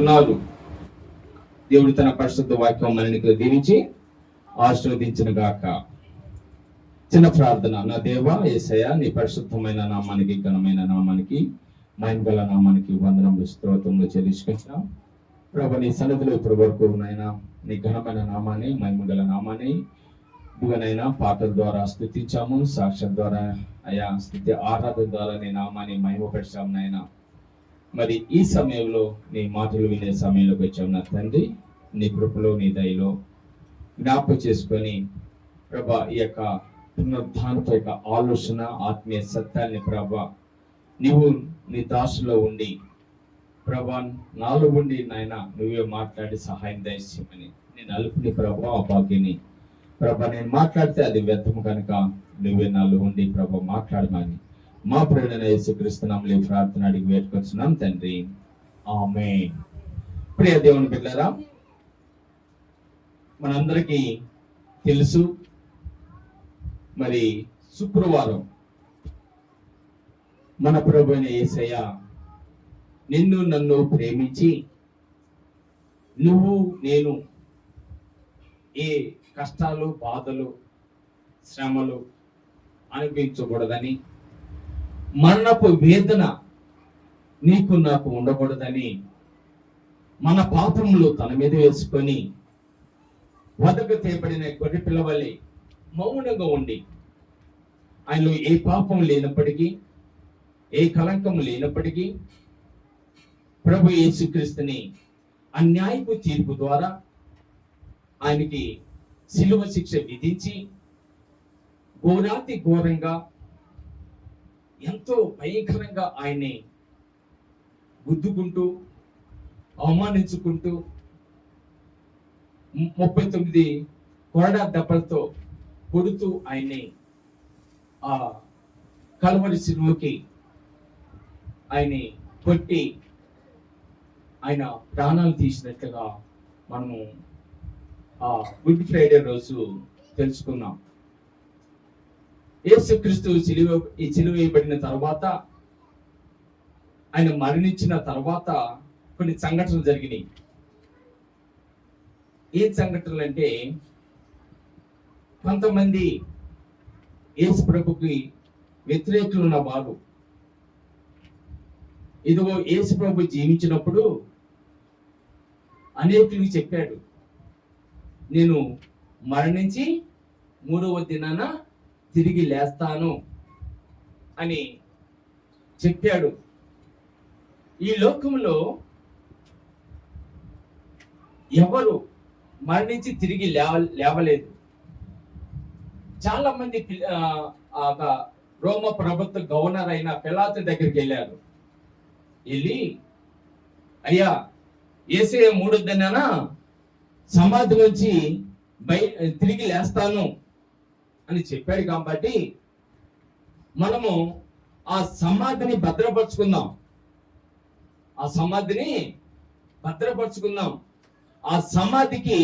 వందనాలు. దేవుడు తన పరిశుద్ధ వాక్యం మనకి దీవించి ఆశీర్వదించిన గాక. చిన్న ప్రార్థన. నా దేవా యేసయ్య, నీ పరిశుద్ధమైన నామానికి, ఘనమైన నామానికి, మహిమగల నామానికి వందనములు స్తోత్రములు చెల్లించుకుంటున్నాం ప్రభు. నీ సన్నిధిలో ఇప్పటి వరకు నాయనా నీ ఘనమైన నామాన్ని, మహిమగల నామాన్ని ఇదిగోనైనా పాటల ద్వారా స్తుతించాము, సాక్ష్యం ద్వారా అయా స్తుతి ఆరాధన ద్వారా నీ నామాన్ని మహిమపరిచాము నాయన. మరి ఈ సమయంలో నీ మాటలు వినే సమయంలోకి వచ్చాము నా తండ్రి. నీ కృపలో నీ దయలో జ్ఞాపకం చేసుకొని ప్రభా ఈ యొక్క పునరుద్ధానంతో యొక్క ఆలోచన, ఆత్మీయ సత్యాన్ని ప్రభా నీవు నీ దాసులో ఉండి ప్రభా నాలో ఉండి నాయన నువ్వే మాట్లాడి సహాయం దయచేయమని నేను అలుపుని ప్రభా ఆ భాగ్యని ప్రభా నేను మాట్లాడితే అది వ్యర్థము కనుక నువ్వే నాలో ఉండి ప్రభా మాట్లాడమని మా ప్రేరణ యేసుక్రీస్తు నామములో ప్రార్థన అడిగి వేడుకొచ్చున్నాం తండ్రి, ఆమేన్. ప్రియ దేవుని బిడ్డలారా, మనందరికీ తెలుసు మరి శుక్రవారం మన ప్రభు అయిన యేసయ్య నిన్ను నన్ను ప్రేమించి నువ్వు నేను ఏ కష్టాలు, బాధలు, శ్రమలు అనిపించకూడదని, మరణపు వేదన నీకు నాకు ఉండకూడదని మన పాపములు తన మీద వేసుకొని వదకు తేపడిన గొర్రె పిల్లవలే మౌనంగా ఉండి ఆయనలో ఏ పాపం లేనప్పటికీ, ఏ కలంకం లేనప్పటికీ ప్రభు యేసుక్రీస్తుని అన్యాయపు తీర్పు ద్వారా ఆయనకి శిలువ శిక్ష విధించి ఘోరాతి ఘోరంగా ఎంతో భయంకరంగా ఆయన్ని గుద్దుకుంటూ అవమానించుకుంటూ 39 కొరడా దెబ్బలతో కొడుతూ ఆయన్ని ఆ కల్వరి శిలువకి ఆయన్ని కొట్టి ఆయన ప్రాణాలు తీసినట్లుగా మనము ఆ గుడ్ ఫ్రైడే రోజు తెలుసుకున్నాం. యేసుక్రీస్తు సిలువ వేయబడిన తర్వాత, ఆయన మరణించిన తర్వాత కొన్ని సంఘటనలు జరిగినాయి. ఏ సంఘటనలు అంటే, కొంతమంది యేసు ప్రభుకి వ్యతిరేకులు ఉన్న వారు ఇదిగో యేసు ప్రభు జీవించినప్పుడు అనేకులకు చెప్పాడు, నేను మరణించి 3వ దినాన తిరిగి లేస్తాను అని చెప్పాడు. ఈ లోకంలో ఎవరు మరణించి తిరిగి లేవలేదు. చాలా మంది రోమ ప్రభుత్వ గవర్నర్ అయిన పిలాతు దగ్గరికి వెళ్ళారు. వెళ్ళి, అయ్యా యేసయ్య 3వ దినాన సమాధి నుంచి తిరిగి లేస్తాను అని చెప్పాడు కాబట్టి మనము ఆ సమాధిని భద్రపరుచుకుందాం. ఆ సమాధికి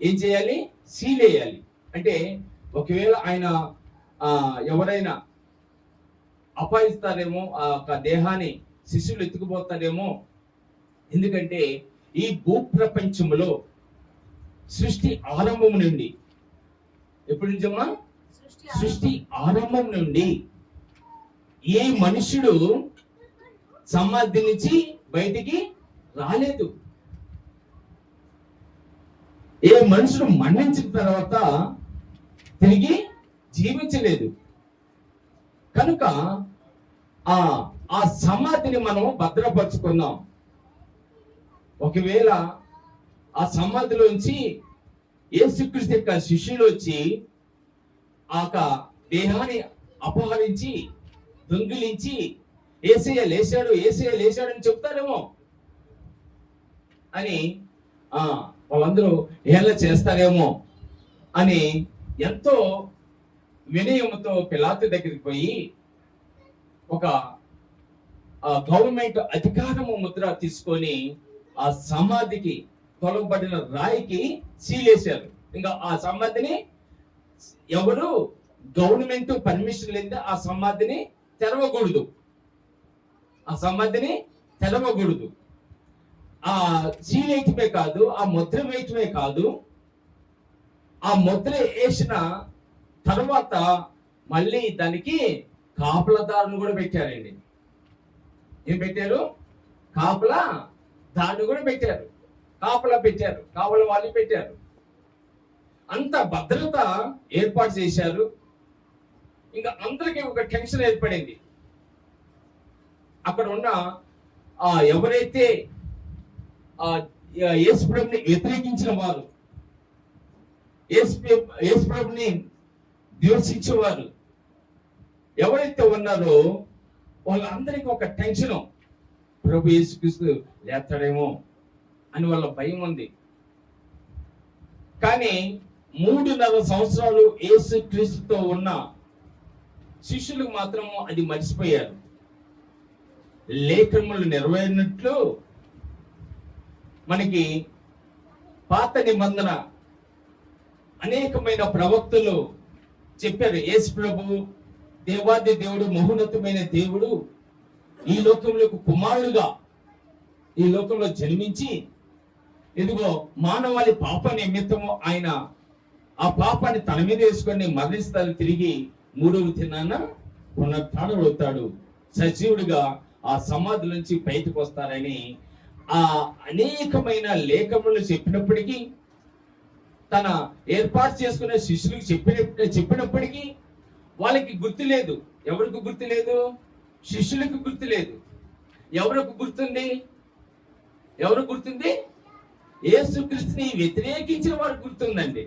ఏం చేయాలి? సీలేయాలి. అంటే ఒకవేళ ఆయన ఎవరైనా అపహరిస్తారేమో, ఆ దేహాన్ని శిశువులు ఎత్తుకుపోతారేమో. ఎందుకంటే ఈ భూప్రపంచంలో సృష్టి ఆరంభం నుండి, ఎప్పటి నుంచమ్మా? సృష్టి ఆరంభం నుండి ఏ మనుషుడు సమాధి నుంచి బయటికి రాలేదు. ఏ మనుషుడు మరణించిన తర్వాత తిరిగి జీవించలేదు. కనుక ఆ సమాధిని మనం భద్రపరుచుకుందాం. ఒకవేళ ఆ సమాధిలోంచి యేసుక్రీస్తు యొక్క శిష్యులు వచ్చి ఆ దేహాన్ని అపహరించి దొంగిలించి యేసయ్య లేచాడు అని చెప్తారేమో అని వాళ్ళందరూ ఏలా చేస్తారేమో అని ఎంతో వినయంతో పిలాతు దగ్గరికి పోయి ఒక గవర్నమెంట్ అధికారము ముద్ర తీసుకొని ఆ సమాధికి తొలగబడిన రాయికి సీలేశారు. ఇంకా ఆ సమాధిని ఎవరు గవర్నమెంట్ పర్మిషన్ లేదా ఆ సమాధిని తెరవకూడదు. ఆ సీల్ వేయటమే కాదు, ఆ ముద్ర వేయటమే కాదు, ఆ ముద్ర వేసిన తర్వాత మళ్ళీ దానికి కాపలదారుని కూడా పెట్టారండి. ఏం పెట్టారు? కాపలా దాన్ని కూడా పెట్టారు, కాపలా పెట్టారు, కాపల వాళ్ళు పెట్టారు. అంత భద్రత ఏర్పాటు చేశారు. ఇంకా అందరికీ ఒక టెన్షన్ ఏర్పడింది. అక్కడ ఉన్న ఎవరైతే యేసు ప్రభుని వ్యతిరేకించిన వారు, యేసు ప్రభుని ద్వేషించేవారు ఎవరైతే ఉన్నారో వాళ్ళందరికీ ఒక టెన్షన్, ప్రభు యేసుక్రీస్తు లేస్తాడేమో అని వాళ్ళ భయం ఉంది. కానీ 3.5 సంవత్సరాలు యేసుక్రీస్తుతో ఉన్న శిష్యులు మాత్రం అది మర్చిపోయారు. లేఖనములు నెరవేరినట్లు మనకి పాత నిబంధన అనేకమైన ప్రవక్తలు చెప్పారు. యేసు ప్రభు దేవాది దేవుడు, మహోన్నతమైన దేవుడు ఈ లోకంలో కుమారుడుగా ఈ లోకంలో జన్మించి, ఇదిగో మానవాళి పాప నిమిత్తము ఆయన ఆ పాపాన్ని తన మీద వేసుకొని మరణిస్తారు, తిరిగి 3వ దినాన పునరుత్థానుడవుతాడు, సజీవుడిగా ఆ సమాధి నుంచి బయటకు వస్తారని ఆ అనేకమైన లేఖములు చెప్పినప్పటికీ, తన ఏర్పాటు చేసుకునే శిష్యులకు చెప్పినప్పటికీ వాళ్ళకి గుర్తు లేదు. ఎవరికి గుర్తు లేదు? శిష్యులకు గుర్తు లేదు. ఎవరికి గుర్తుంది? ఎవరు గుర్తుంది? యేసుక్రీస్తుని వ్యతిరేకించిన వారు గుర్తుందండి.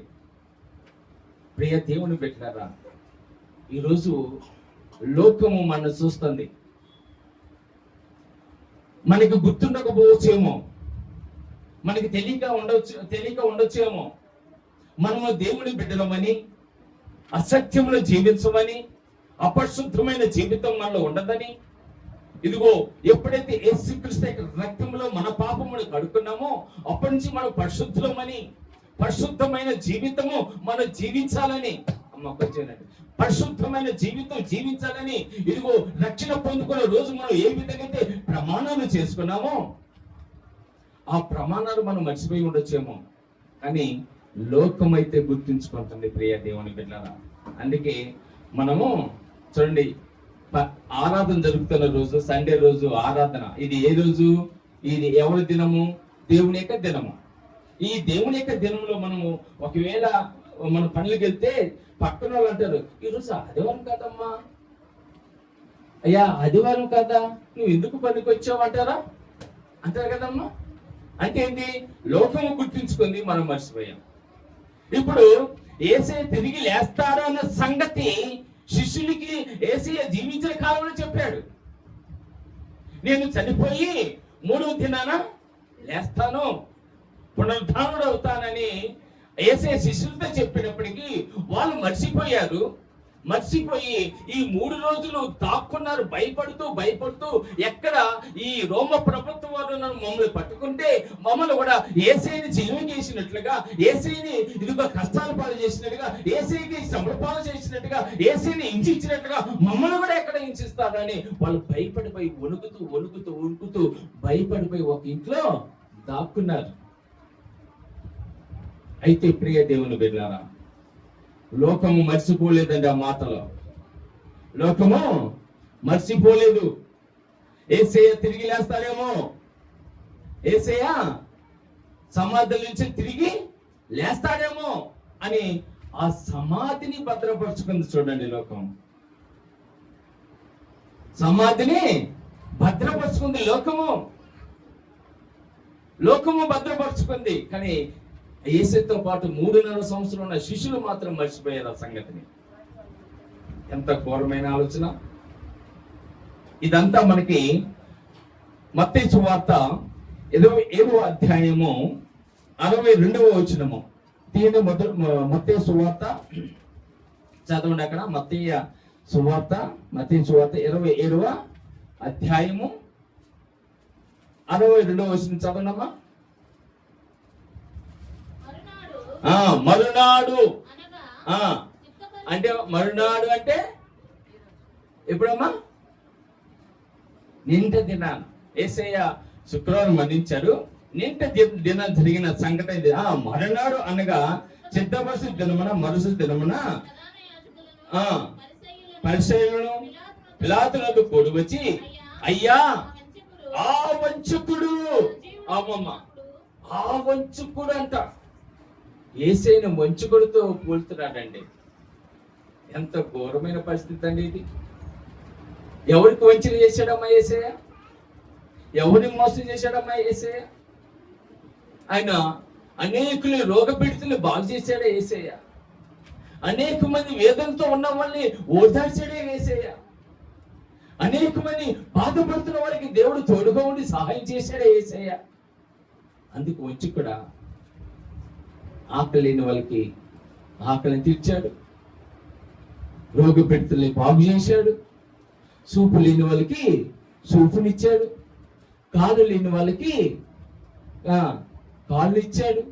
ప్రియ దేవుని పెట్టారా, ఈరోజు లోకము మన చూస్తుంది. మనకి గుర్తుండకపోవచ్చేమో, మనకి తెలియక ఉండొచ్చేమో. మనము దేవుని బిడ్డలమని, అసత్యములు జీవించమని, అపరిశుద్ధమైన జీవితం మనలో ఉండదని, ఇదిగో ఎప్పుడైతే యేసుక్రీస్తు రక్తంలో మన పాపమును కడుక్కున్నామో అప్పటి నుంచి మనం పరిశుద్ధులమని, పరిశుద్ధమైన జీవితము మనం జీవించాలని, పరిశుద్ధమైన జీవితం జీవించాలని, ఇదిగో రక్షణ పొందుకునే రోజు మనం ఏ విధంగా అయితే ప్రమాణాలు చేసుకున్నామో ఆ ప్రమాణాలు మనం మర్చిపోయి ఉండొచ్చేమో. కానీ లోకం అయితే గుర్తుంచుకుంటుంది ప్రియ దేవుని బిడ్డలారా. అందుకే మనము చూడండి, ఆరాధన జరుగుతున్న రోజు, సండే రోజు ఆరాధన. ఇది ఏ రోజు? ఇది ఎవరి దినము? దేవుని యొక్క దినము. ఈ దేవుని యొక్క దినంలో మనము ఒకవేళ మన పనులకు వెళ్తే పక్కన వాళ్ళు అంటారు, ఈరోజు ఆదివారం కదమ్మా, అయ్యా ఆదివారం కదా, నువ్వు ఎందుకు పనికి వచ్చావు అంటారా? అంటారు కదమ్మా. అంటే ఏంటి? లోకము గుర్తించుకుంది, మనం మర్చిపోయాం. ఇప్పుడు యేసయ్య తిరిగి లేస్తాడు అన్న సంగతి శిష్యులకి యేసయ్య జీవించిన కాలంలో చెప్పాడు. నేను చనిపోయి 3వ దినాన లేస్తాను, పునరుద్ధానుడు అవుతానని యేసయ్య శిష్యులతో చెప్పినప్పటికీ వాళ్ళు మర్చిపోయారు. మర్చిపోయి ఈ 3 రోజులు దాక్కున్నారు, భయపడుతూ ఎక్కడ ఈ రోమ ప్రభుత్వం వారు మమ్మల్ని పట్టుకుంటే మమ్మల్ని కూడా యేసయ్యని జీవం చేసినట్లుగా, యేసయ్యని ఇదిగో కష్టాలు పాలు చేసినట్టుగా, యేసయ్యకి శ్రమల పాలు చేసినట్టుగా, యేసయ్యని హింసించినట్టుగా మమ్మల్ని కూడా ఎక్కడ హింసిస్తారని వాళ్ళు భయపడిపోయి వణుకుతూ భయపడిపోయి ఒక ఇంట్లో దాక్కున్నారు. అయితే ప్రియ దేవుని బిడ్డలారా, లోకము మర్చిపోలేదండి. ఆ మాటలో లోకము మర్చిపోలేదు. యేసయ్య తిరిగి లేస్తాడేమో, యేసయ్య సమాధి నుంచి తిరిగి లేస్తాడేమో అని ఆ సమాధిని భద్రపరుచుకుంది. చూడండి, లోకం సమాధిని భద్రపరుచుకుంది. లోకము భద్రపరుచుకుంది. కానీ యేసయ్యతో పాటు 3.5 సంవత్సరాలు ఉన్న శిష్యులు మాత్రం మర్చిపోయారు ఆ సంగతిని. ఎంత ఘోరమైన ఆలోచన! ఇదంతా మనకి మత్తయి సువార్త 27వ అధ్యాయము 62వ వచనము. దీని మత్తయి సువార్త చదవండి. అక్కడ మత్తయి సువార్త 27వ అధ్యాయము 62వ వచనం చదవండమ్మా. మరునాడు అంటే మరునాడు అంటే ఎప్పుడమ్మా? నింట దినాన. యేసయ్య శుక్రవారం మరణించారు, నింట దినం జరిగిన సంఘటన ఇది. మరునాడు అనగా సిద్ధపరచు దినమున మరుసటి దినమున పరిసయ్యులను పిలాతునకు కూడి వచ్చి, అయ్యా ఆ వంచకుడు, అమ్మమ్మ ఆ వంచకుడు అంట యేసయ్యను వంచకుడితో పోల్చుతున్నాడండి. ఎంత ఘోరమైన పరిస్థితి అండి ఇది. ఎవరికి వంచన చేశాడమ్మా యేసయ్య? ఎవరిని మోసం చేశాడమ్మా యేసయ్య? ఆయన అనేకులు రోగపీడితులు బాగు చేశాడే యేసయ్య. అనేక మంది వేదనతో ఉన్న వాళ్ళని ఓదార్చాడే యేసయ్య. అనేక మంది బాధపడుతున్న వారికి దేవుడు తోడుగా ఉండి సహాయం చేశాడే యేసయ్య. అందుకు వచ్చి కూడా ఆకలి లేని వాళ్ళకి ఆకలిని తీర్చాడు, రోగపీడితుల్ని బాగు చేశాడు, చూపు లేని వాళ్ళకి చూపునిచ్చాడు, కాళ్ళు లేని వాళ్ళకి కాళ్ళు ఇచ్చాడు,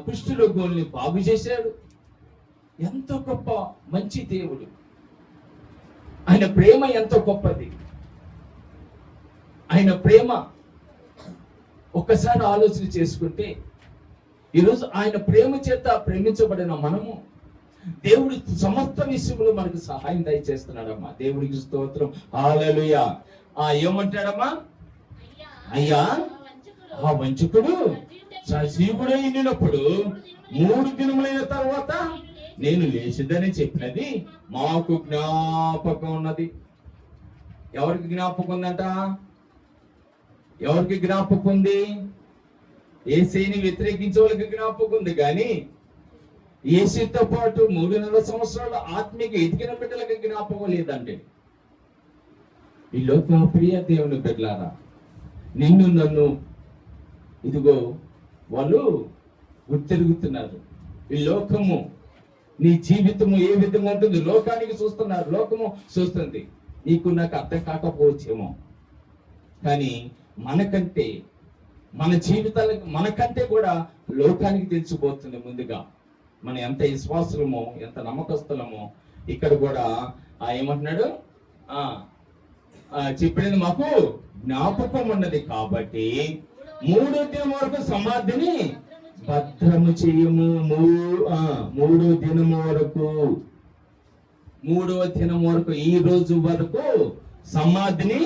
కుష్ఠ రోగుల్ని బాగు చేశాడు. ఎంతో గొప్ప మంచి దేవుడు. ఆయన ప్రేమ ఎంతో గొప్పది. ఆయన ప్రేమ ఒక్కసారి ఆలోచన చేసుకుంటే, ఈరోజు ఆయన ప్రేమ చేత ప్రేమించబడిన మనము దేవుడి సమస్త విషయంలో మనకు సహాయం దయచేస్తున్నాడమ్మా. దేవుడికి స్తోత్రం. హల్లెలూయా. ఏమంటాడమ్మా? అయ్యా ఆ వంచకుడు సజీవుడై ఉండినప్పుడు 3 దినములైన తర్వాత నేను లేచిదని చెప్పినది మాకు జ్ఞాపకం ఉన్నది. ఎవరికి జ్ఞాపకం ఉందంట? ఎవరికి జ్ఞాపకం ఉంది? యేసయ్యని వ్యతిరేకించే వాళ్ళకి జ్ఞాపకం ఉంది, కానీ యేసయ్యతో పాటు 3.5 సంవత్సరాలు ఆత్మీయ ఎదిగిన బిడ్డలకు జ్ఞాపకం లేదంటే. ఈ లోక ప్రియ దేవుని బిడ్డలారా, నిన్ను నన్ను ఇదిగో వాళ్ళు గుర్తెరుగుతున్నారు. ఈ లోకము నీ జీవితము ఏ విధంగా ఉంటుంది లోకానికి చూస్తున్నారు, లోకము చూస్తుంది. నీకు నాకు అర్థం కాకపోవచ్చేమో, కానీ మనకంటే మన జీవితాలకు మనకంటే కూడా లోకానికి తెలిసిపోతుంది ముందుగా మనం ఎంత విశ్వాసులమో, ఎంత నమ్మకస్తులమో. ఇక్కడ కూడా ఏమంటున్నాడు? చెప్పినది మాకు జ్ఞాపకం ఉన్నది కాబట్టి 3వ దినం వరకు సమాధిని భద్రము చేయము. 3వ దినం వరకు, 3వ దినం వరకు, ఈ రోజు వరకు సమాధిని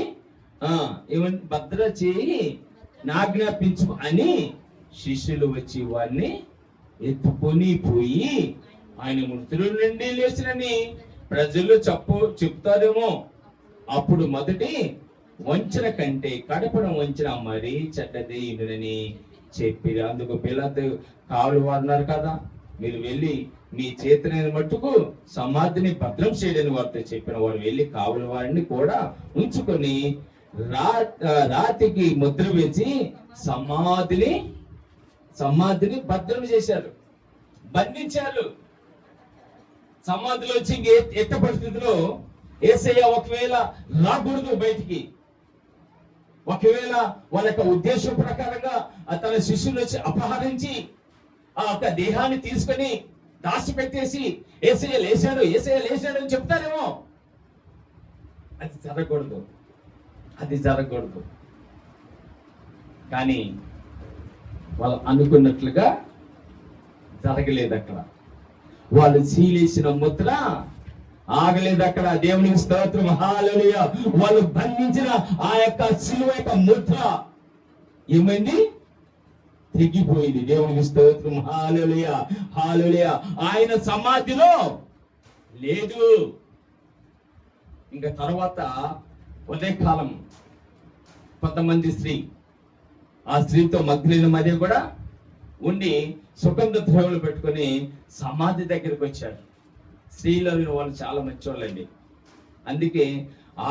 భద్ర చేయి నాజ్ఞాపించు అని శిష్యులు వచ్చి వారిని ఎత్తుకొని పోయి ఆయన మృతుల నుండి లేచినని ప్రజలు చెప్తారేమో. అప్పుడు మొదటి వంచన కంటే కడపడం వంచన మరీ చెడ్డది ఇనునని చెప్పి, అందుకు పిలాతు కావలి వారున్నారు కదా, మీరు వెళ్ళి మీ చేతనైన మట్టుకు సమాధిని భద్రం చేయడని వారితో చెప్పిన వారు వెళ్ళి కావలి వారిని కూడా ఉంచుకొని రాతికి ముద్ర వేసి సమాధిని భద్రం చేశారు, బంధించారు. సమాధిలో వచ్చి ఎత్త పరిస్థితిలో యేసయ్య ఒకవేళ రాకూడదు బయటికి, ఒకవేళ వాళ్ళ యొక్క ఉద్దేశం ప్రకారంగా తన శిష్యులు వచ్చి అపహరించి ఆ యొక్క దేహాన్ని తీసుకొని దాచిపెట్టేసి యేసయ్య లేచాడు అని చెప్తారేమో. అది జరగకూడదు, అది జరగకూడదు. కానీ వాళ్ళు అనుకున్నట్లుగా జరగలేదు. అక్కడ వాళ్ళు సీలేసిన ముద్ర ఆగలేదు. అక్కడ దేవునికి స్తోత్రం. హల్లెలూయా. వాళ్ళు బంధించిన ఆ యొక్క సిలువ యొక్క ముద్ర ఏమైంది? తెగిపోయింది. దేవునికి స్తోత్రం. హల్లెలూయా, హల్లెలూయా. ఆయన సమాధిలో లేదు. ఇంకా తర్వాత ఉదయకాలం కొంతమంది ఆ స్త్రీతో మగ్ధులైన మధ్య కూడా ఉండి సుగంధ ద్రవ్యాలు పెట్టుకొని సమాధి దగ్గరికి వచ్చారు. స్త్రీలు వాళ్ళు చాలా మంచివాళ్ళండి. అందుకే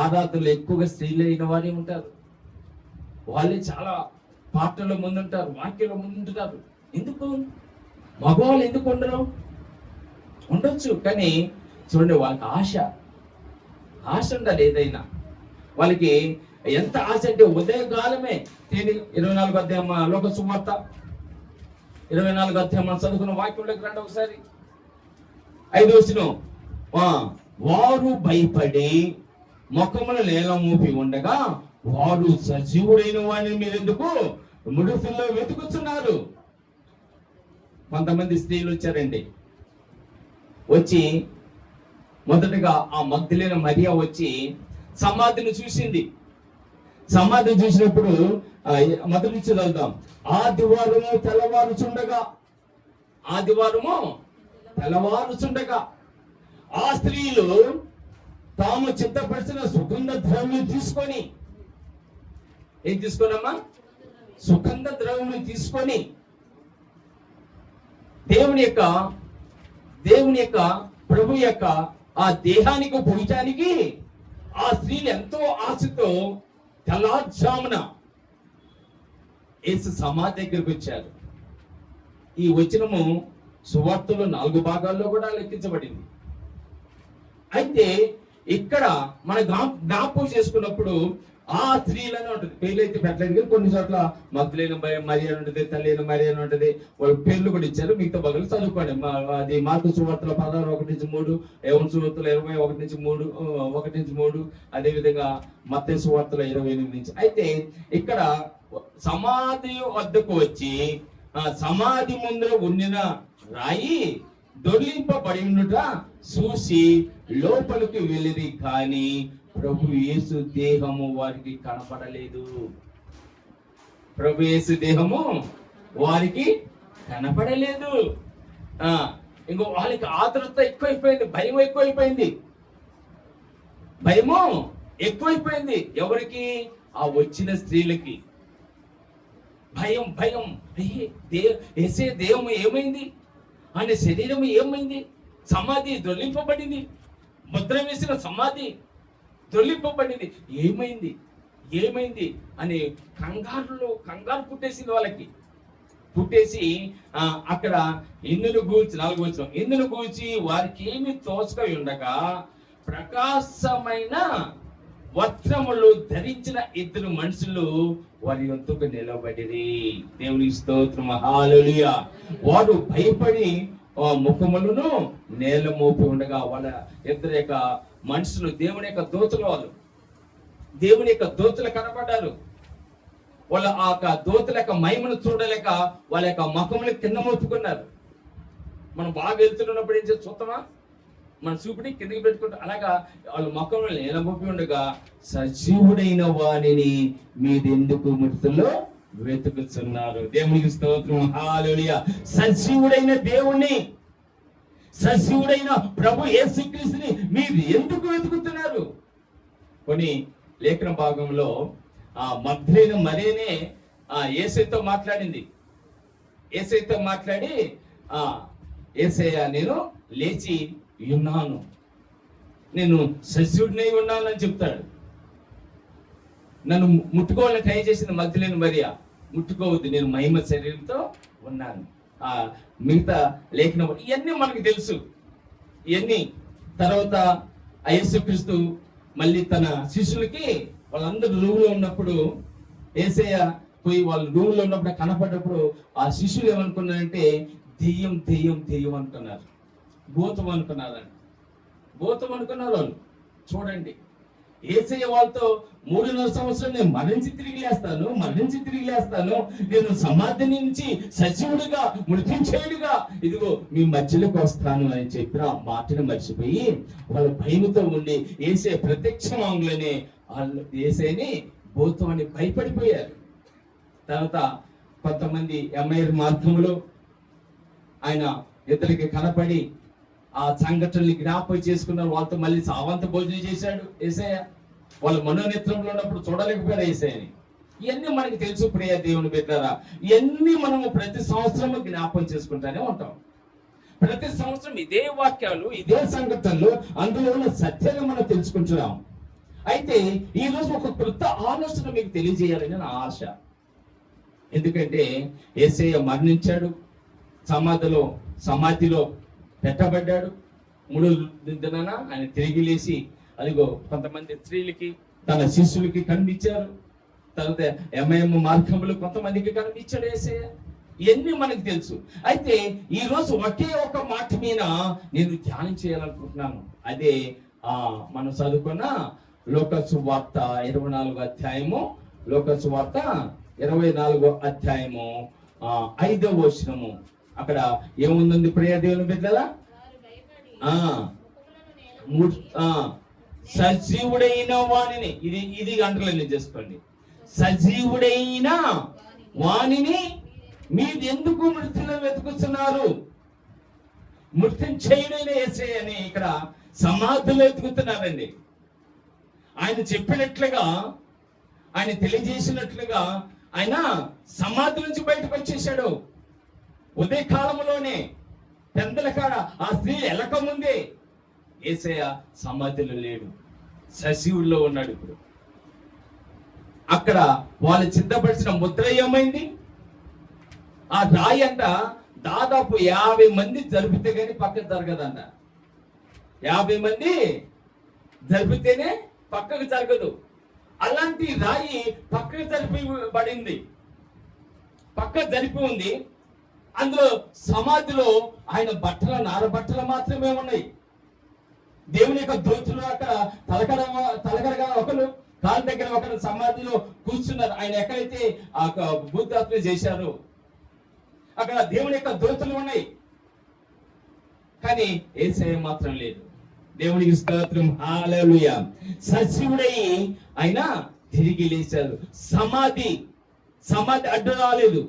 ఆరాధనలు ఎక్కువగా స్త్రీలు అయిన వారే ఉంటారు. వాళ్ళే చాలా పాటల్లో ముందుంటారు, వాక్యంలో ముందుంటారు. ఎందుకు? మగవాళ్ళు ఎందుకు ఉండరు? ఉండొచ్చు, కానీ చూడండి వాళ్ళకి ఆశ ఉండాలి. ఏదైనా వాళ్ళకి ఎంత ఆశ అంటే ఉదయకాలమే 24వ అధ్యాయం లోక సువార్త 24వ అధ్యాయం మనం చదువుకున్న వాక్యంలోకి రండి ఒకసారి. 5వ వచనం. వారు భయపడి ముఖమున నేల మూపి ఉండగా వారు సజీవుడైన వాడిని మీరెందుకు ముడుపుల్లో వెతుకుతున్నారు. కొంతమంది స్త్రీలు వచ్చారండి. వచ్చి మొదటగా ఆ మగ్దలేన మరియా వచ్చి సమాధిని చూసింది. సమాధిని చూసినప్పుడు మొదటి నుంచి చదువుదాం. ఆదివారము తెల్లవారుచుండగా ఆ స్త్రీలు తాము చిత్తపరిచిన సుగంధ ద్రవ్యం తీసుకొని, ఏం తీసుకోనమ్మా? సుగంధ ద్రవ్యం తీసుకొని దేవుని యొక్క ప్రభు యొక్క ఆ దేహానికి పూజానికి ఆ స్త్రీలు ఎంతో ఆశతో తెల్లారుజామున యేసు సమాధి దగ్గరికి వచ్చారు. ఈ వచనము సువార్తలో 4 భాగాల్లో కూడా లెక్కించబడింది. అయితే ఇక్కడ మన జ్ఞాపకం చేసుకున్నప్పుడు ఆ స్త్రీలని ఉంటుంది. పేర్లు అయితే పెట్టలేదు కానీ కొన్ని చోట్ల మగ్దలేన మరియా అని ఉంటుంది, తల్లైన మరియా అని ఉంటుంది. వాళ్ళ పేర్లు కూడా ఇచ్చారు. మిగతా భాగాలు చదువుకోండి. అది మార్కు సువార్తలో 16:1-3, యోహాను సువార్తలో 21:3, అదేవిధంగా మత్తయి సువార్తలో 28. అయితే ఇక్కడ సమాధి వద్దకు వచ్చి సమాధి ముందర ఉండిన రాయి దొర్లింపబడి ఉండుట చూసి లోపలికి వెళ్ళిరి, కానీ ప్రభు యేసు దేహము వారికి కనపడలేదు. ప్రభు యేసు దేహము వారికి కనపడలేదు. ఇంకో వాళ్ళకి ఆతృత ఎక్కువైపోయింది, భయం ఎక్కువైపోయింది. ఎవరికి? ఆ వచ్చిన స్త్రీలకి భయం. యేసే దేహము ఏమైంది? ఆయన శరీరం ఏమైంది? సమాధి దొర్లింపబడింది, ముద్ర వేసిన సమాధి దొర్లింపబడింది. ఏమైంది అని కంగారు పుట్టేసింది వాళ్ళకి. పుట్టేసి అక్కడ ఎన్నులు గూల్చి 4వ వచనం, ఎన్నులు గూల్చి వారికి ఏమి తోచక ఉండగా ప్రకాశమైన వస్త్రములు ధరించిన 2 మనుషులు వారి యొద్దకు నిలబడిరి. దేవునికి స్తోత్రం, హల్లెలూయా. వారు భయపడి ముఖములను నేల మోపి ఉండగా వాళ్ళ 2 యొక్క మనుషులు దేవుని యొక్క దూతలు కనపడ్డారు. వాళ్ళ ఆ దూతల యొక్క మహిమను చూడలేక వాళ్ళ యొక్క ముఖములు కింద మోపుకున్నారు. మనం బాగా వెళ్తున్నప్పుడు ఏం చేసి చూస్తామా? మన చూపుని కిందకి పెట్టుకుంటాం. అలాగా వాళ్ళ ముఖంలో నేల మోపి ఉండగా సజీవుడైన వాణిని మీదెందుకు మృతుల్లో వెతుకుతున్నారు? దేవునికి స్తోత్రం, హల్లెలూయా. సజీవుడైన దేవుణ్ణి, సజీవుడైన ప్రభు యేసుక్రీస్తుని మీరు ఎందుకు వెతుకుతున్నారు? కొన్ని లేఖన భాగంలో ఆ మగ్దలేన మరియనే యేసయ్యతో మాట్లాడింది. యేసయ్యతో మాట్లాడి యేసయ్య నేను లేచి ఉన్నాను, నేను సజీవుడినై ఉన్నాను అని చెప్తాడు. నన్ను ముట్టుకోవాలని ట్రై చేసింది మగ్దలేన మరియ. ముట్టుకోవద్దు, నేను మహిమ శరీరంతో ఉన్నాను. మిగతా లేఖనం ఇవన్నీ మనకు తెలుసు. ఇవన్నీ తర్వాత యేసుక్రీస్తు మళ్ళీ తన శిష్యులకి వాళ్ళందరూ రూమ్లో ఉన్నప్పుడు యేసయ్య పోయి వాళ్ళు రూమ్లో ఉన్నప్పుడు కనపడ్డప్పుడు ఆ శిష్యులు ఏమనుకున్నారంటే దెయ్యం అనుకున్నారు, భూతం అనుకున్నారు వాళ్ళు. చూడండి, యేసయ్య వాళ్ళతో 3.5 సంవత్సరం నేను మరణించి తిరిగి లేస్తాను, నేను సమాధి నుంచి సజీవుడిగా మృతించేయుడిగా ఇదిగో మీ మధ్యలోకి వస్తాను అని చెప్పిన ఆ మాటను మర్చిపోయి వాళ్ళ భయముతో ఉండి యేసయ్య ప్రత్యక్షమాంగులనే వాళ్ళు యేసయ్యని భూతం అని భయపడిపోయారు. తర్వాత కొంతమంది ఎమ్ఐఆర్ మార్గంలో ఆయన ఇతరులకి కనపడి ఆ సంఘటనలు జ్ఞాపకం చేసుకున్నారు. వాళ్ళతో మళ్ళీ సావంత భోజనం చేశాడు యేసయ్య. వాళ్ళ మనోనేత్రంలో ఉన్నప్పుడు చూడలేకపోయారు యేసయ్యని. ఇవన్నీ మనకి తెలుసు ప్రియ దేవుని బిడ్డలారా. ఇవన్నీ మనము ప్రతి సంవత్సరము జ్ఞాపకం చేసుకుంటానే ఉంటాం. ప్రతి సంవత్సరం ఇదే వాక్యాలు, ఇదే సంఘటనలు, అందులో ఉన్న సత్యాలు మనం తెలుసుకుంటున్నాం. అయితే ఈ రోజు ఒక కొత్త ఆలోచన మీకు తెలియజేయాలని నా ఆశ. ఎందుకంటే యేసయ్య మరణించాడు, సమాధిలో పెట్టబడ్డాడు. 3 దినాన ఆయన తిరిగి లేచి అదిగో కొంతమంది స్త్రీలకి తన శిష్యులకి కనిపించారు. తర్వాత ఎంఐఎం మార్గంలో కొంతమందికి కనిపించాడు యేసయ్య. ఇవన్నీ మనకు తెలుసు. అయితే ఈ రోజు ఒకే ఒక మాట మీద నేను ధ్యానం చేయాలనుకుంటున్నాను. అదే మనం చదువుకున్న లోక సువార్త 24వ అధ్యాయము, లోక సువార్త 24వ అధ్యాయము 5వ వచనము. అక్కడ ఏముంది ప్రియ దేవుని బిడ్డలారా? సజీవుడైన వాణిని, ఇది అంటర్లైన్ చేసుకోండి. సజీవుడైన వాణిని మీరు ఎందుకు మృతిలో వెతుకుతున్నారు? మృత్యుం చేయుడైన యేసయ్యని ఇక్కడ సమాధిలో వెతుకుతున్నారండి. ఆయన చెప్పినట్లుగా, ఆయన తెలియజేసినట్లుగా ఆయన సమాధి నుంచి బయటకు వచ్చేసాడు. ఉదయ కాలంలోనే పెద్దల కాడ ఆ స్త్రీ ఎలక ముందే యేసయ్య సమాధిలో లేడు, సజీవుల్లో ఉన్నాడు. ఇప్పుడు అక్కడ వాళ్ళు సిద్ధపరిచిన ముద్ర ఏమైంది? ఆ రాయి అంట దాదాపు 50 మంది జరిపితే కానీ పక్కకు జరగదంట. 50 మంది జరిపితేనే పక్కకు జరగదు. అలాంటి రాయి పక్కకు జరిపబడింది, పక్క జరిపి ఉంది. అందులో సమాధిలో ఆయన బట్టల, నార బట్టలు మాత్రమే ఉన్నాయి. దేవుని యొక్క దూతలు అక్కడ తలకడగా ఒకరు, కాళ్ళ దగ్గర ఒకరు సమాధిలో కూర్చున్నారు. ఆయన ఎక్కడైతే ఆ భూతాత్మ చేశారు అక్కడ దేవుని యొక్క దూతలు ఉన్నాయి, కానీ యేసయ్య మాత్రం లేదు. దేవునికి స్తోత్రం, హల్లెలూయా. సజీవుడై ఆయన తిరిగి లేచారు. సమాధి అడ్డు రాలేదు.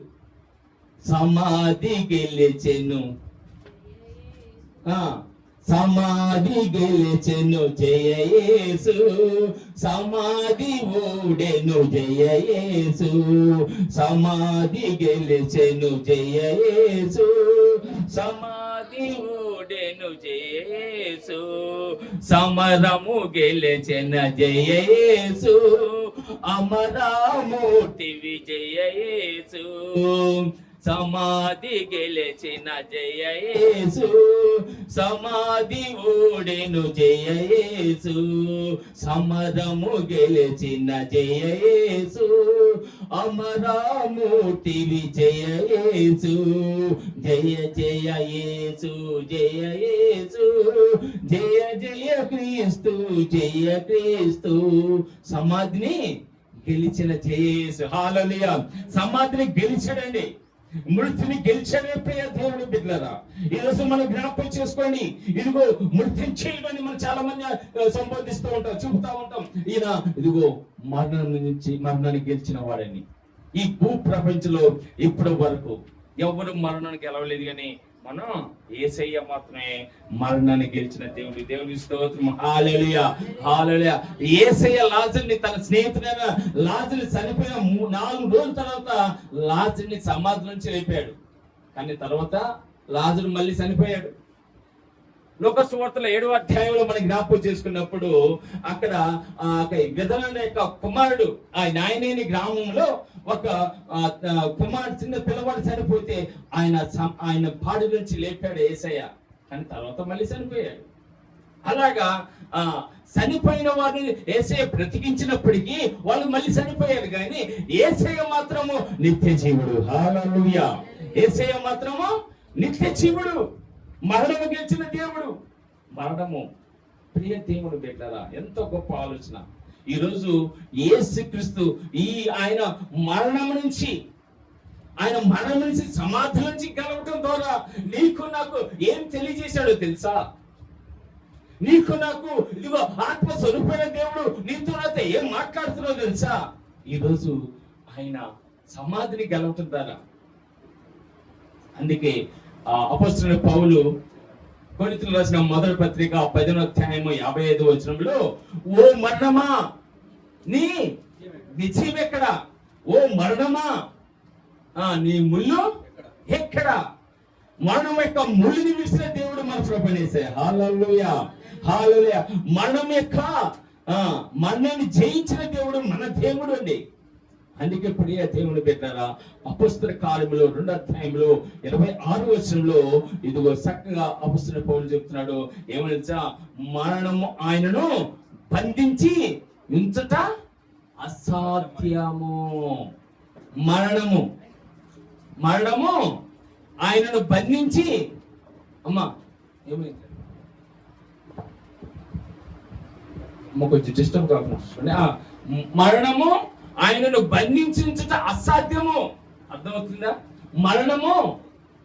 సమాధి గెలిచెను, సమాధి గెలిచెను జయ యేసు, సమాధి ఊడెను జయ యేసు, సమాధి గెలిచెను జయ యేసు, సమాధి ఊడెను జయ యేసు, సమరము గెలిచెన జయ యేసు, అమరామూర్తి విజయ యేసు, సమాధి గెలిచిన జయ యేసు, సమాధి ఊడెను జయ యేసు, సమరము గెలిచిన జయ యేసు, అమరామూర్తి విజయ యేసు, జయ జయ యేసు, జయ యేసు, జయ జయ క్రీస్తు, జయ క్రీస్తు. సమాధిని గెలిచిన జయ యేసు, హల్లెలూయా. సమాధిని గెలిచాడండి, మృతిని గెలిచాడే ప్రియ దేవుని బిడ్డలారా. ఈ రోజు మనం జ్ఞాపకం చేసుకోండి. ఇదిగో మృత్యుం చేయడని మనం చాలా మంది సంబోధిస్తూ ఉంటాం, చూపుతా ఉంటాం. ఈయన ఇదిగో మరణాన్ని గెలిచిన వాడని. ఈ భూ ప్రపంచంలో ఇప్పటి వరకు ఎవరు మరణాన్ని గెలవలేదు, కానీ మనం యేసయ్య మాత్రమే మరణాన్ని గెలిచిన దేవుడు. దేవుని స్తోత్రం, హల్లెలూయా, హల్లెలూయా. యేసయ్య లాజరుని, తన స్నేహితుడైన లాజరు చనిపోయిన 4 రోజుల తర్వాత లాజరుని సమాధి నుంచి లేపాడు. కానీ తర్వాత లాజరు మళ్ళీ చనిపోయాడు. లోక సువార్తల 7వ అధ్యాయంలో మనం జ్ఞాపకం చేసుకున్నప్పుడు అక్కడ విధవైన యొక్క కుమారుడు, ఆ నాయనేని గ్రామంలో ఒక కుమారుడు, చిన్న పిల్లవాడు చనిపోతే ఆయన పాడి నుంచి లేపాడు యేసయ్య. కానీ తర్వాత మళ్ళీ చనిపోయాడు. అలాగా చనిపోయిన వారిని యేసయ్య బ్రతికించినప్పటికీ వాళ్ళు మళ్ళీ చనిపోయారు, కానీ యేసయ్య మాత్రము నిత్య జీవుడు. హల్లెలూయా. యేసయ్య మాత్రము నిత్య జీవుడు, మరణము గెలిచిన దేవుడు. మరణము ప్రియ దేవుడు బిడ్డలారా, ఎంతో గొప్ప ఆలోచన. ఈరోజు యేసుక్రీస్తు ఆయన మరణం నుంచి సమాధి నుంచి గెలవడం ద్వారా నీకు నాకు ఏం తెలియజేశాడో తెలుసా? నీకు నాకు ఇదిగో ఆత్మ స్వరూపమైన దేవుడు నీతో నాతో ఏం మాట్లాడుతున్నావు తెలుసా? ఈరోజు ఆయన సమాధిని గెలవటం ద్వారా. అందుకే అపొస్తలుడైన పౌలు కొరింథీయులకు రాసిన మొదటి పత్రిక 10వ అధ్యాయము 55వ వచనంలో, ఓ మరణమా నీ విజయం ఎక్కడ? ఓ మరణమా నీ ముళ్ళు ఎక్కడ? మరణం యొక్క ముళ్ళుని విడిచిన దేవుడు మన ప్రభువైన యేసయ్య. హల్లెలూయా, హల్లెలూయా. మరణం యొక్క మరణాన్ని జయించిన దేవుడు మన దేవుడు అండి. అందుకే ప్రియ దేవుని బిడ్డలారా, అపొస్తల కార్యములు 2వ అధ్యాయంలో 26వ వచనంలో ఇదిగో చక్కగా అపొస్తలుడైన పౌలు చెప్తున్నాడు. ఏమని? మరణము ఆయనను బంధించి ఉంచట అసాధ్యము. మరణము ఆయనను బంధించి, అమ్మా ఏమైంది కొంచెం డిస్టర్బ్ కాకుండా, మరణము ఆయనను బంధించుట అసాధ్యము. అర్థమవుతుందా? మరణము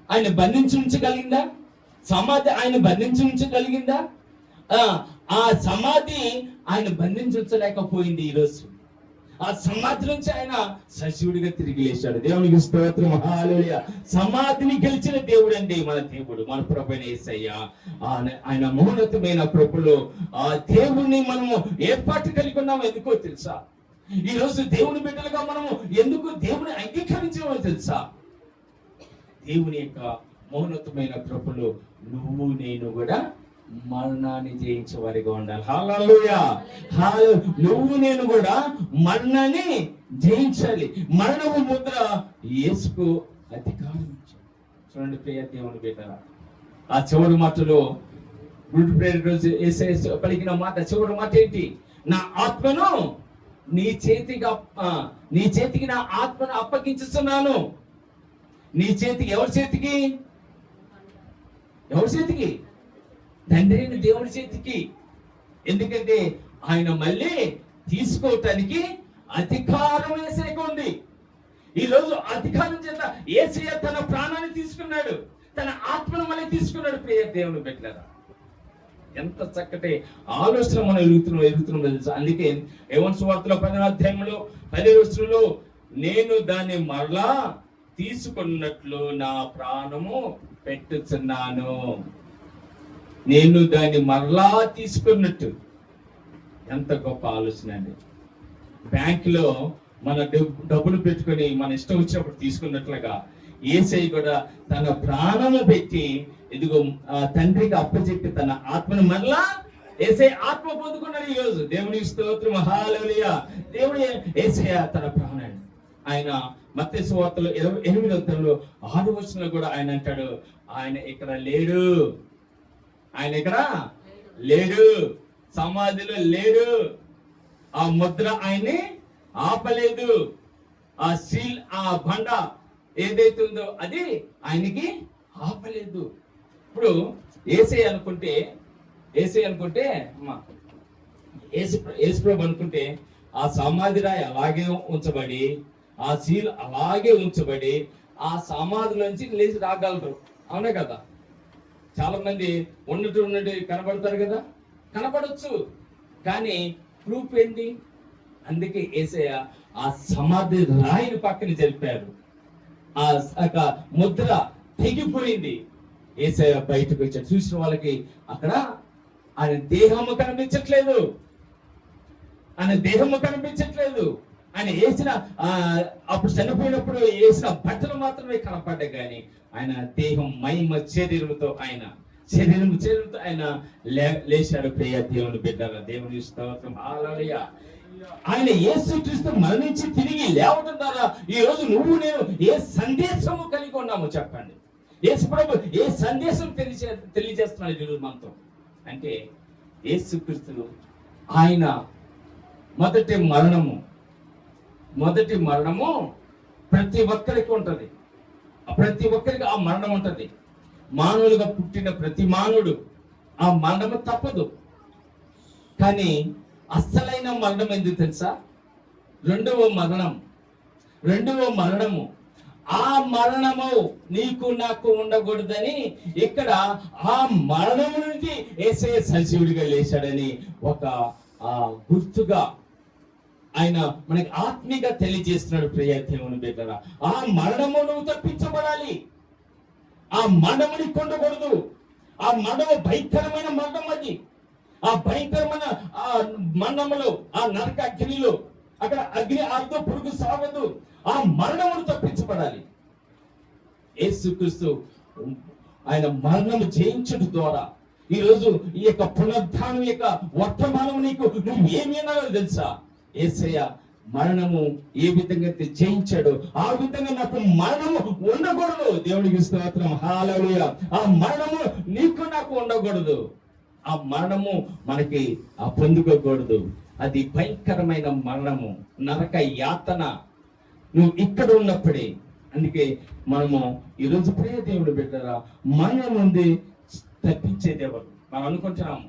ఆయన బంధించగలిగిందా? సమాధి ఆయన బంధించగలిగిందా? ఆ సమాధి ఆయన బంధించలేకపోయింది. ఈరోజు ఆ సమాధి నుంచి ఆయన సజీవుడిగా తిరిగి లేచాడు. దేవునికి స్తోత్రం, హల్లెలూయా. సమాధిని గెలిచిన దేవుడు అండి మన దేవుడు, మన ప్రభువైన యేసయ్య. ఆయన మౌనతమైన ప్రభులో ఆ దేవుణ్ణి మనము ఏర్పాటు కలిగి ఉన్నాము. ఎందుకో తెలుసా? ఈ రోజు దేవుని బిడ్డలుగా మనము ఎందుకు దేవుని అంగీకరించామో తెలుసా? దేవుని యొక్క మౌనతమైన కృపలో నువ్వు నేను కూడా మరణాన్ని జయించే వారిగా ఉండాలి. హల్లెలూయా. నువ్వు నేను కూడా మరణాన్ని జయించాలి. మరణము ముద్ర యేసుకు అధికారం ఇచ్చాడు. చూడండి ప్రియ దేవుని బిడ్డలారా, ఆ చివరి మాటలో గుడ్ ప్రేయర్ రోజు యేసయ్య పలికిన మాట, చివరి మాట ఏంటి? నా ఆత్మను నీ చేతికి నా ఆత్మను అప్పగించుతున్నాను. నీ చేతికి, ఎవరి చేతికి? ఎవరి చేతికి? తండ్రి అయిన దేవుడి చేతికి. ఎందుకంటే ఆయన మళ్ళీ తీసుకోవటానికి అధికారం యేసయ్యకు ఉంది. ఈ రోజు అధికారం చేత యేసయ్య తన ప్రాణాన్ని తీసుకున్నాడు, తన ఆత్మను మళ్ళీ తీసుకున్నాడు. ప్రియ దేవుని బిడ్డలారా, ఎంత చక్కటి ఆలోచన మనం ఎరుగుతున్నాం తెలుసా? అందుకే యోహాను సువార్తలో 10వ అధ్యాయంలో 10వ వచనంలో నేను దాన్ని మరలా తీసుకున్నట్లు నా ప్రాణము పెట్టుచున్నాను. నేను దాన్ని మరలా తీసుకున్నట్టు. ఎంత గొప్ప ఆలోచన అండి. బ్యాంకులో మన డబ్బులు పెట్టుకొని మన ఇష్టం వచ్చినప్పుడు తీసుకున్నట్లుగా యేసయ్య కూడా తన ప్రాణము పెట్టి ఇదిగో తండ్రికి అప్పచెప్పి తన ఆత్మను మరలా యేసయ్య ఆత్మ పొందుకున్నాడు. ఈ రోజు దేవునికి స్తోత్రం, హల్లెలూయా. దేవుడు యేసయ్య తన ప్రాణాన్ని ఆయన మత్తయి సువార్తలో 28వ అధ్యాయంలో 6వ వచనంలో కూడా ఆయన అంటాడు, ఆయన ఇక్కడ లేడు, ఆయన ఇక్కడ లేడు, సమాధిలో లేడు. ఆ ముద్ర ఆయన్ని ఆపలేదు. ఆ సీల్, ఆ బండ ఏదైతే ఉందో అది ఆయనకి ఆపలేదు. ఇప్పుడు యేసయ్య అనుకుంటే యేసుప్రభు అనుకుంటే ఆ సమాధి రాయి అలాగే ఉంచబడి, ఆ సీల్ అలాగే ఉంచబడి, ఆ సమాధిలోంచి లేచి రాగలరు. అవునే కదా? చాలా మంది ఉన్నట్టు కనబడతారు కదా, కనబడొచ్చు, కానీ ప్రూఫ్ ఏంటి? అందుకే యేసయ్య ఆ సమాధి రాయిని పక్కన జరిపారు. ఆ ముద్ర తెగిపోయింది. యేసయ్య బయటకు వచ్చాడు. చూసిన వాళ్ళకి అక్కడ ఆయన దేహము కనిపించట్లేదు, ఆయన దేహము కనిపించట్లేదు. ఆయన వేసిన అప్పుడు చనిపోయినప్పుడు వేసిన బట్టలు మాత్రమే కనపడ్డాయి, కానీ ఆయన దేహం మహిమ శరీరంతో ఆయన లేచాడు. ప్రియ దేవుని బిడ్డలారా, దేవుని స్తోత్రం, హల్లెలూయా. ఆయన యేసుక్రీస్తు మరణించి తిరిగి లేవటం ద్వారా ఈ రోజు నువ్వు నేను ఏ సందేశము కలిగి ఉన్నామో చెప్పండి. యేసు ప్రభు ఏ సందేశం తెలియజేస్తున్నాడు ఈరోజు మనతో అంటే, యేసుక్రీస్తు ఆయన మొదటి మరణము ప్రతి ఒక్కరికి ఉంటది. ప్రతి ఒక్కరికి ఆ మరణం ఉంటది. మానవులుగా పుట్టిన ప్రతి మానవుడు ఆ మరణము తప్పదు. కానీ అస్సలైన మరణం ఎందుకు తెలుసా? రెండవ మరణము. ఆ మరణము నీకు నాకు ఉండకూడదని ఇక్కడ ఆ మరణము నుంచి యేసయ్య సజీవుడిగా లేచాడని ఒక గుర్తుగా ఆయన మనకి ఆత్మీయంగా తెలియజేస్తున్నాడు. ప్రియ దేవుని బిడ్డలారా, ఆ మరణము నువ్వు తప్పించబడాలి. ఆ మరణముని కొండకూడదు. ఆ మరణము భయంకరమైన మరణం. అది ఆ భయంకరమైన మరణములో, ఆ నరక అగ్నిలో, అక్కడ అగ్ని ఆర్తో పురుగు సాగదు. ఆ మరణమును తప్పించబడాలి. యేసుక్రీస్తు ఆయన మరణము జయించడం ద్వారా ఈ రోజు ఈ యొక్క పునరుద్ధానం యొక్క వర్తమానం నీకు నువ్వు ఏమి అన్నారో తెలుసా? యేసయ్య మరణము ఏ విధంగా జయించాడు ఆ విధంగా నాకు మరణము ఉండకూడదు. దేవునికి స్తోత్రం, హల్లెలూయా. ఆ మరణము నీకు నాకు ఉండకూడదు. ఆ మరణము మనకి పొందుకోకూడదు. అది భయంకరమైన మరణము, నరక యాతన నువ్వు ఇక్కడ ఉన్నప్పుడే. అందుకే మనము ఈరోజు ప్రియ దేవుడు బిడ్డరా, మరణం నుండి తప్పించేది ఎవరు? మనం అనుకుంటున్నాము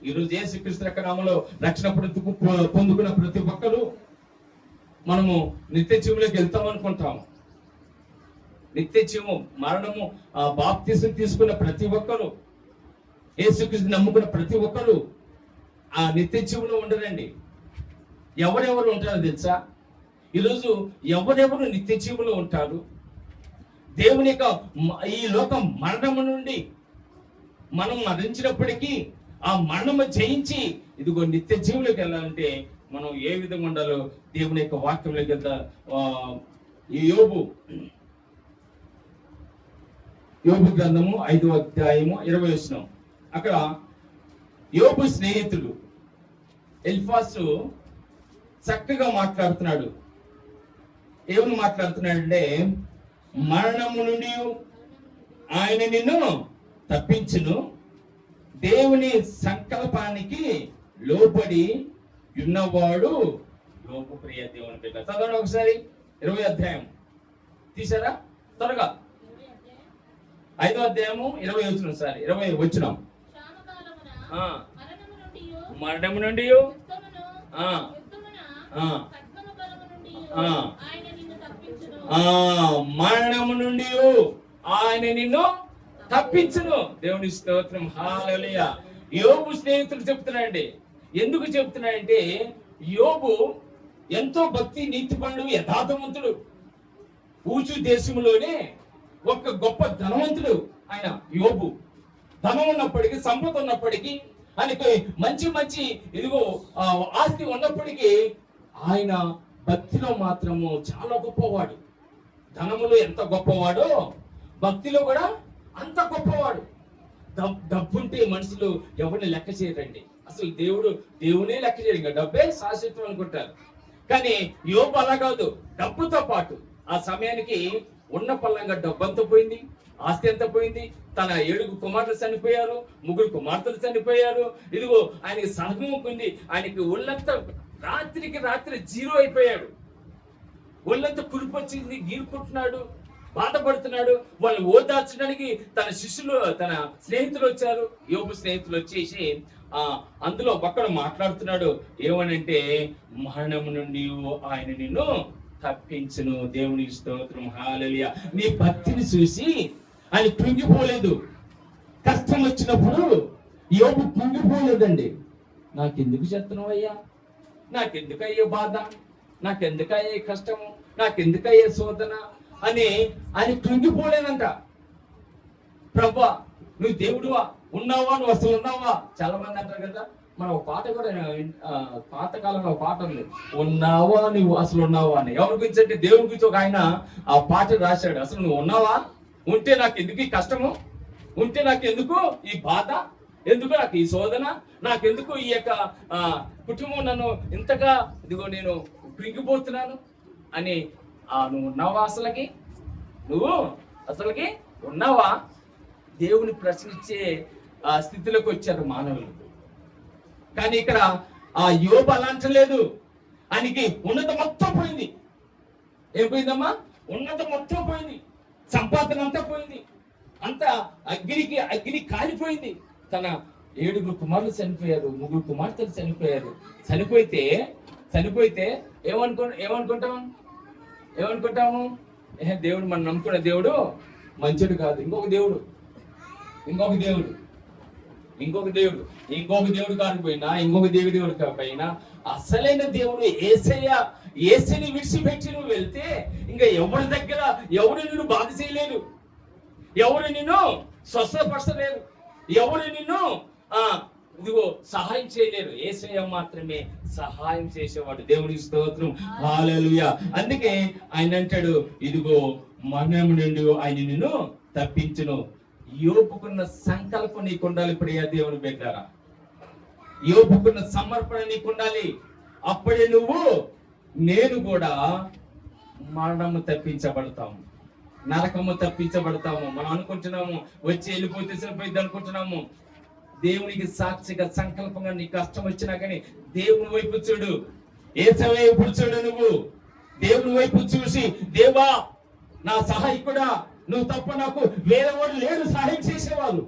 ఈరోజు యేసుక్రీస్తు నామములో రక్షణ పొందుకున్న ప్రతి ఒక్కరు మనము నిత్య జీవులోకి వెళ్తాం అనుకుంటాము. నిత్య జీవం, మరణము, బాప్తిసం తీసుకున్న ప్రతి ఒక్కరు, యేసుక్రీస్తుని నమ్ముకున్న ప్రతి ఒక్కరు ఆ నిత్య జీవంలో ఉండరండి. ఎవరెవరు ఉంటారో తెలుసా? ఈరోజు ఎవరెవరు నిత్య జీవంలో ఉంటారు? దేవుని యొక్క ఈ లోకం మరణము నుండి మనం మరణించినప్పటికీ ఆ మరణము జయించి ఇదిగో నిత్య జీవులోకి వెళ్ళాలంటే మనం ఏ విధంగా ఉండాలో దేవుని యొక్క వాక్యంలోకి వెళ్తా. యోబు గ్రంథము 5వ అధ్యాయము 20వ వచనం. అక్కడ యోబు స్నేహితుడు ఎల్ఫాసు చక్కగా మాట్లాడుతున్నాడు. ఏమని మాట్లాడుతున్నాడంటే, మరణము నుండి ఆయన నిన్ను తప్పించును, దేవుని సంకల్పానికి లోబడి ఉన్నవాడు యోబు. ప్రియ దేవుని బిడ్డ, చదవండి ఒకసారి 20వ అధ్యాయం తీసారా త్వరగా. 5వ అధ్యాయము 20వ వచనం, సారీ 20వ వచనం. మరణము నుండి మరణము నుండి ఆయన నిన్ను తప్పించును. దేవుని స్తోత్రం, హల్లెలూయా. యోబు స్నేహితులు చెప్తున్నాడండి. ఎందుకు చెప్తున్నాడంటే, యోబు ఎంతో భక్తి, నీతిపరుడు, యథార్థవంతుడు. ఊచు దేశంలోనే ఒక గొప్ప ధనవంతుడు ఆయన యోబు. ధనం ఉన్నప్పటికీ, సంపద ఉన్నప్పటికీ, ఆయనకి మంచి మంచి ఇదిగో ఆస్తి ఉన్నప్పటికీ ఆయన భక్తిలో మాత్రము చాలా గొప్పవాడు. ధనములో ఎంత గొప్పవాడో భక్తిలో కూడా అంత గొప్పవాడు. డబ్బుంటే మనుషులు ఎవరిని లెక్క చేయరండి. అసలు దేవునే లెక్క చేయరు, ఇంకా డబ్బే శాశ్వతం అనుకుంటారు. కానీ యోబు అలా కాదు. డబ్బుతో పాటు ఆ సమయానికి ఉన్న పల్లంగా డబ్బు అంతా పోయింది, ఆస్తి ఎంత పోయింది. తన 7 కుమారులు చనిపోయారు, 3 కుమార్తెలు చనిపోయారు. ఇదిగో ఆయనకి సర్వం పోయింది. ఆయనకి ఒళ్ళంతా రాత్రికి రాత్రి జీరో అయిపోయాడు. ఒళ్ళంతా కురిపొచ్చింది, గీరుకుంటున్నాడు, బాధపడుతున్నాడు. వాళ్ళు ఓదార్చడానికి తన శిష్యులు, తన స్నేహితులు వచ్చారు. యోబు స్నేహితులు వచ్చేసి అందులో ఒక్కడు మాట్లాడుతున్నాడు. ఏమనంటే, మరణము నుండి ఆయన నిన్ను తప్పించును. దేవునికి స్తోత్రం, హల్లెలూయా. నీ భక్తిని చూసి ఆయన కృంగిపోలేదు. కష్టం వచ్చినప్పుడు యోబు కృంగిపోలేదండి. నాకెందుకు చేస్తున్నావు అయ్యా, నాకెందుకయ్యే బాధ, నాకెందుకయ్యే కష్టము, నాకెందుకయ్యే శోధన అని ఆయన కృంగిపోలేదంట. ప్రభువా, నువ్వు దేవుడువా, ఉన్నావా, నువ్వు అసలు ఉన్నావా? చాలా మంది అంటారు కదా. మన ఒక పాట కూడా పాతకాలంలో ఒక పాట ఉంది, ఉన్నావా నువ్వు అసలు ఉన్నావా అని. ఎవరి గురించి అంటే దేవుడి గురించి ఒక ఆయన ఆ పాట రాశాడు. అసలు నువ్వు ఉన్నావా? ఉంటే నాకు ఎందుకు ఈ కష్టము, ఉంటే నాకు ఎందుకు ఈ బాధ, ఎందుకు నాకు ఈ శోధన, నాకెందుకు ఈ యొక్క కుటుంబం నన్ను ఇంతగా ఇదిగో నేను కృంగిపోతున్నాను అని. నువ్వు ఉన్నావా అసలుకి, నువ్వు అసలుకి ఉన్నావా? దేవుని ప్రశ్నించే స్థితిలోకి వచ్చారు మానవులు. కానీ ఇక్కడ ఆ యోబు అలా అంటలేదు. ఆయనకి ఉన్నత మొత్తం పోయింది. ఏం పోయిందమ్మా? ఉన్నత మొత్తం పోయింది, సంపాదన అంతా పోయింది, అంతా అగ్ని కాలిపోయింది. తన 7 కుమారులు చనిపోయారు, 3 కుమార్తెలు చనిపోయారు. చనిపోతే ఏమనుకుంటాము? దేవుడు మనం నమ్ముకున్న దేవుడు మంచిడు కాదు, ఇంకొక దేవుడు కాకపోయినా, ఇంకొక దేవుడు కాకపోయినా అసలైన దేవుడు యేసయ్యని విడిచిపెట్టి నువ్వు వెళ్తే ఇంకా ఎవరి దగ్గర ఎవరు నిన్ను బాధ చేయలేరు, ఎవరు నిన్ను స్వస్థపరచలేరు, ఎవరు నిన్ను ఇదిగో సహాయం చేయలేరు. యేసయ్య మాత్రమే సహాయం చేసేవాడు. దేవునికి స్తోత్రం, హల్లెలూయా. అందుకే ఆయన అంటాడు, ఇదిగో మరణము నుండి ఆయన నిన్ను తప్పించును. యోబుకున్న సంకల్పం నీకు ఉండాలి ప్రియ దేవుని బిడ్డలారా. యోబుకున్న సమర్పణ నీకు ఉండాలి. అప్పుడే నువ్వు నేను కూడా మరణము తప్పించబడతాము, నరకము తప్పించబడతాము. మనం అనుకుంటున్నాము వచ్చి వెళ్ళిపోతే సరిపోయింది అనుకుంటున్నాము. దేవునికి సాక్షిగా సంకల్పంగా నీ కష్టం వచ్చినా కానీ దేవుని వైపు చూడు, యేసయ్య వైపు చూడు. నువ్వు దేవుని వైపు చూసి, దేవా నా సహాయకుడా, నువ్వు తప్ప నాకు వేరే వాడు లేడు సహాయం చేసేవాళ్ళు,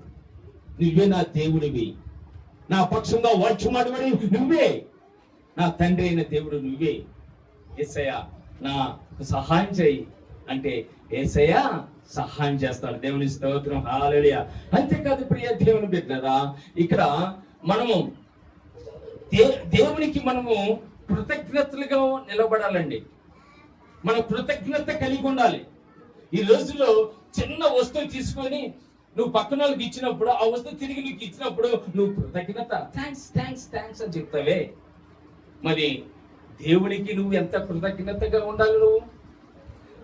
నువ్వే నా దేవుడివి, నా పక్షంగా వర్షమాడబడి నువ్వే, నా తండ్రి అయిన దేవుడు నువ్వే. యేసయ్యా నాకు సహాయం చేయి అంటే యేసయ్యా సహాయం చేస్తాడు. దేవుని స్తోత్రం, హల్లెలూయా. అంతేకాదు ప్రియ దేవుని బిడ్డలారా, ఇక్కడ మనము దేవునికి మనము కృతజ్ఞతలుగా నిలబడాలండి. మన కృతజ్ఞత కలిగి ఉండాలి. ఈ రోజుల్లో చిన్న వస్తువు తీసుకొని నువ్వు పక్కన వాళ్ళకి ఇచ్చినప్పుడు, ఆ వస్తువు తిరిగి నీకు ఇచ్చినప్పుడు నువ్వు కృతజ్ఞత థ్యాంక్స్ థ్యాంక్స్ థ్యాంక్స్ అని చెప్తావే. మరి దేవునికి నువ్వు ఎంత కృతజ్ఞతగా ఉండాలి? నువ్వు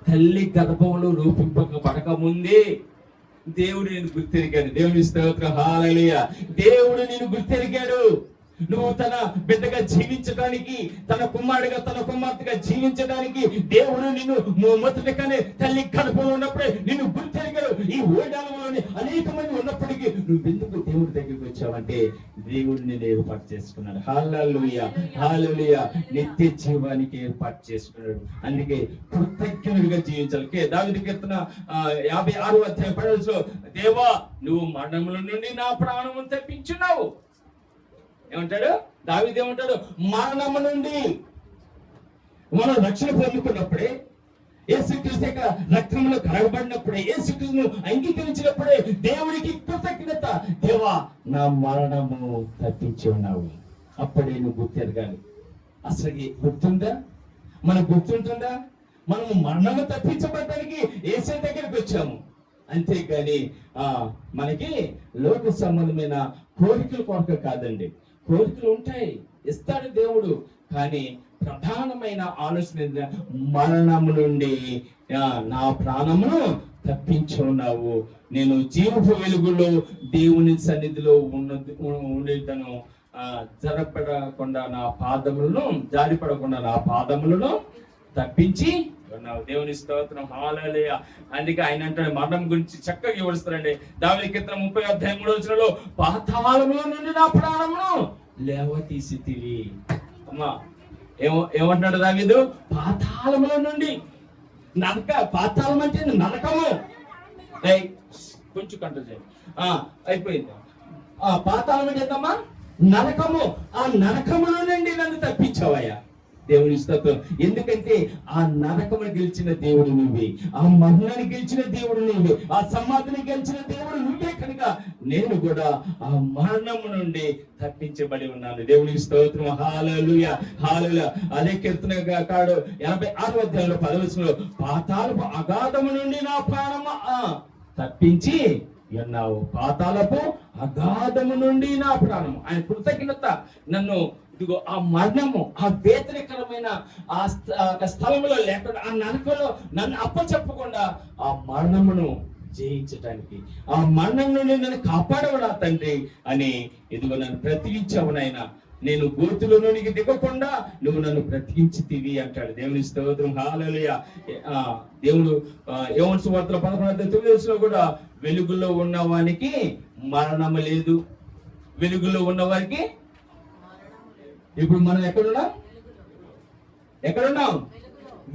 తల్లి గర్భంలో రూపింపబడక ముందే దేవుడు నేను గుర్తెరిగాడు. దేవుని స్తోత్రం, హల్లెలూయా. దేవుడు నేను గుర్తెరిగాడు. నువ్వు తన బిడ్డగా జీవించడానికి, తన కుమారుడిగా తన కుమార్తెగా జీవించడానికి దేవుడు నిన్ను మొదటిగానే తల్లి గర్భంలో ఉన్నప్పుడే నిన్ను గుర్తెరిగాడు. ఈ ఓడాలంలోని అనేక మంది ఉన్నప్పటికీ నువ్వెందుకు దేవుడి దగ్గరికి వచ్చావంటే దేవుడు నిన్ను ఏర్పాటు చేసుకున్నాడు. హల్లెలూయా, హల్లెలూయా. నిత్య జీవానికి ఏర్పాటు చేసుకున్నాడు. అందుకే కృతజ్ఞుడిగా జీవించాలి. దావీదు కీర్తన 56వ అధ్యాయం 10 దేవా నువ్వు మరణముల నుండి నా ప్రాణమును తప్పించున్నావు. ఏమంటాడు దావీదు? ఏమంటాడు? మరణము నుండి మనం రక్షణ పొందుకున్నప్పుడే, యేసుక్రీస్తు యొక్క రక్తంలో కడగబడినప్పుడే, యేసుక్రీస్తును అంగీకరించినప్పుడే దేవునికి కృతజ్ఞత. దేవా నా మరణము తప్పించి ఉన్నావు. అప్పుడే నువ్వు గుర్తెరగాలి. అసలు గుర్తుందా? మనకు గుర్తుంటుందా? మనము మరణము తప్పించబడడానికి యేసయ్య దగ్గరికి వచ్చాము. అంతేగాని మనకి లోక సంబంధమైన కోరికల కొరకు కాదండి. కోరికలు ఉంటాయి, ఇస్తాడు దేవుడు. కానీ ప్రధానమైన ఆలోచన మరణము నుండి నా ప్రాణమును తప్పించున్నావు. నేను జీవపు వెలుగులో దేవుని సన్నిధిలో ఉండేదను. జారిపడకుండా నా పాదములను తప్పించి ఉన్నావు. దేవుని స్తోత్రం, హల్లెలూయా. అందుకే ఆయన అంటాడు మరణం గురించి చక్కగా వివరిస్తారండి. దావీదు కీర్తన 30వ అధ్యాయం 3వ వచనంలో పాతాళములో నుండి నా ప్రాణమును లేవతీసితివి. అమ్మా ఏమంటున్నాడు దావీదు? పాతాళములో నుండి. పాతాళం అంటే నరకము. కొంచెం కంట్రోల్ చేయండి. అయిపోయింది. పాతాళం అంటే ఏంటమ్మా? నరకము. ఆ నరకములో నుండి నన్ను తప్పించావయ్యా. దేవుని స్తోత్రం. ఎందుకంటే ఆ నరకమును గెలిచిన దేవుడు నువ్వే, ఆ మరణాన్ని గెలిచిన దేవుడు నువ్వే, ఆ సమాధిని గెలిచిన దేవుడు నువ్వే. కనుక నేను కూడా ఆ మరణము నుండి తప్పించబడి ఉన్నాను. దేవునికి స్తోత్రం, హల్లెలూయా, హల్లెలూయా. అదే కీర్తనకారుడు 86వ అధ్యాయంలో 10వ వచనంలో పాతాళపు అగాధము నుండి నా ప్రాణము తప్పించి ఉన్నావు. పాతాళపు అగాధము నుండి నా ప్రాణము. ఆయన కృతజ్ఞత. నన్ను ఇదిగో ఆ మరణము, ఆ వేదనకరమైన ఆ స్థలంలో లేకుండా, ఆ నరకంలో నన్ను అప్పచెప్పకుండా ఆ మరణమును జయించడానికి, ఆ మరణం నుండి నన్ను కాపాడవడా తండ్రి అని ఇదిగో నన్ను బ్రతికించావు నాయనా. నేను గోతులోనికి దిగకుండా నువ్వు నన్ను బ్రతికించితివి అంటాడు. దేవుని స్తోత్రం, హల్లెలూయా. దేవుడు యోహాను సువార్తలో 11:9 కూడా వెలుగులో ఉన్నవానికి మరణము లేదు. వెలుగులో ఉన్నవారికి. ఇప్పుడు మనం ఎక్కడున్నాం?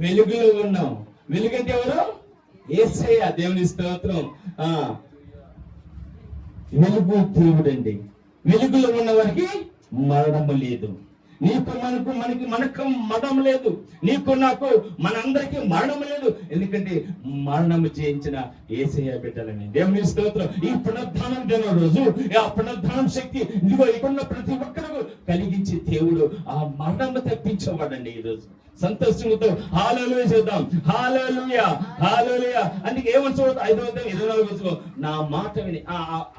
వెలుగులో ఉన్నాం. వెలుగంటే ఎవరు? యేసయ్య. దేవుని స్తోత్రం. వెలుగు దేవుడండి. వెలుగులో ఉన్న వారికి మరణము లేదు. మనకి మరణం లేదు. నీకు నాకు మనందరికీ మరణం లేదు. ఎందుకంటే మరణము జయించిన యేసయ్య బిడ్డలని. దేవుని స్తోత్రం. ఈ పునరుద్ధానం దిన రోజు ఆ పునరుద్ధానం శక్తి ఇదిగో ఇక్కడ ప్రతి ఒక్కరు కలిగించి దేవుడు ఆ మరణము తప్పించబడండి. ఈ రోజు సంతోషంతో హల్లెలూయా చేద్దాం. హల్లెలూయా, హల్లెలూయా. అందుకే ఏమని చూడదు 5వ అధ్యాయం 24వ వచనంలో నా మాట విని,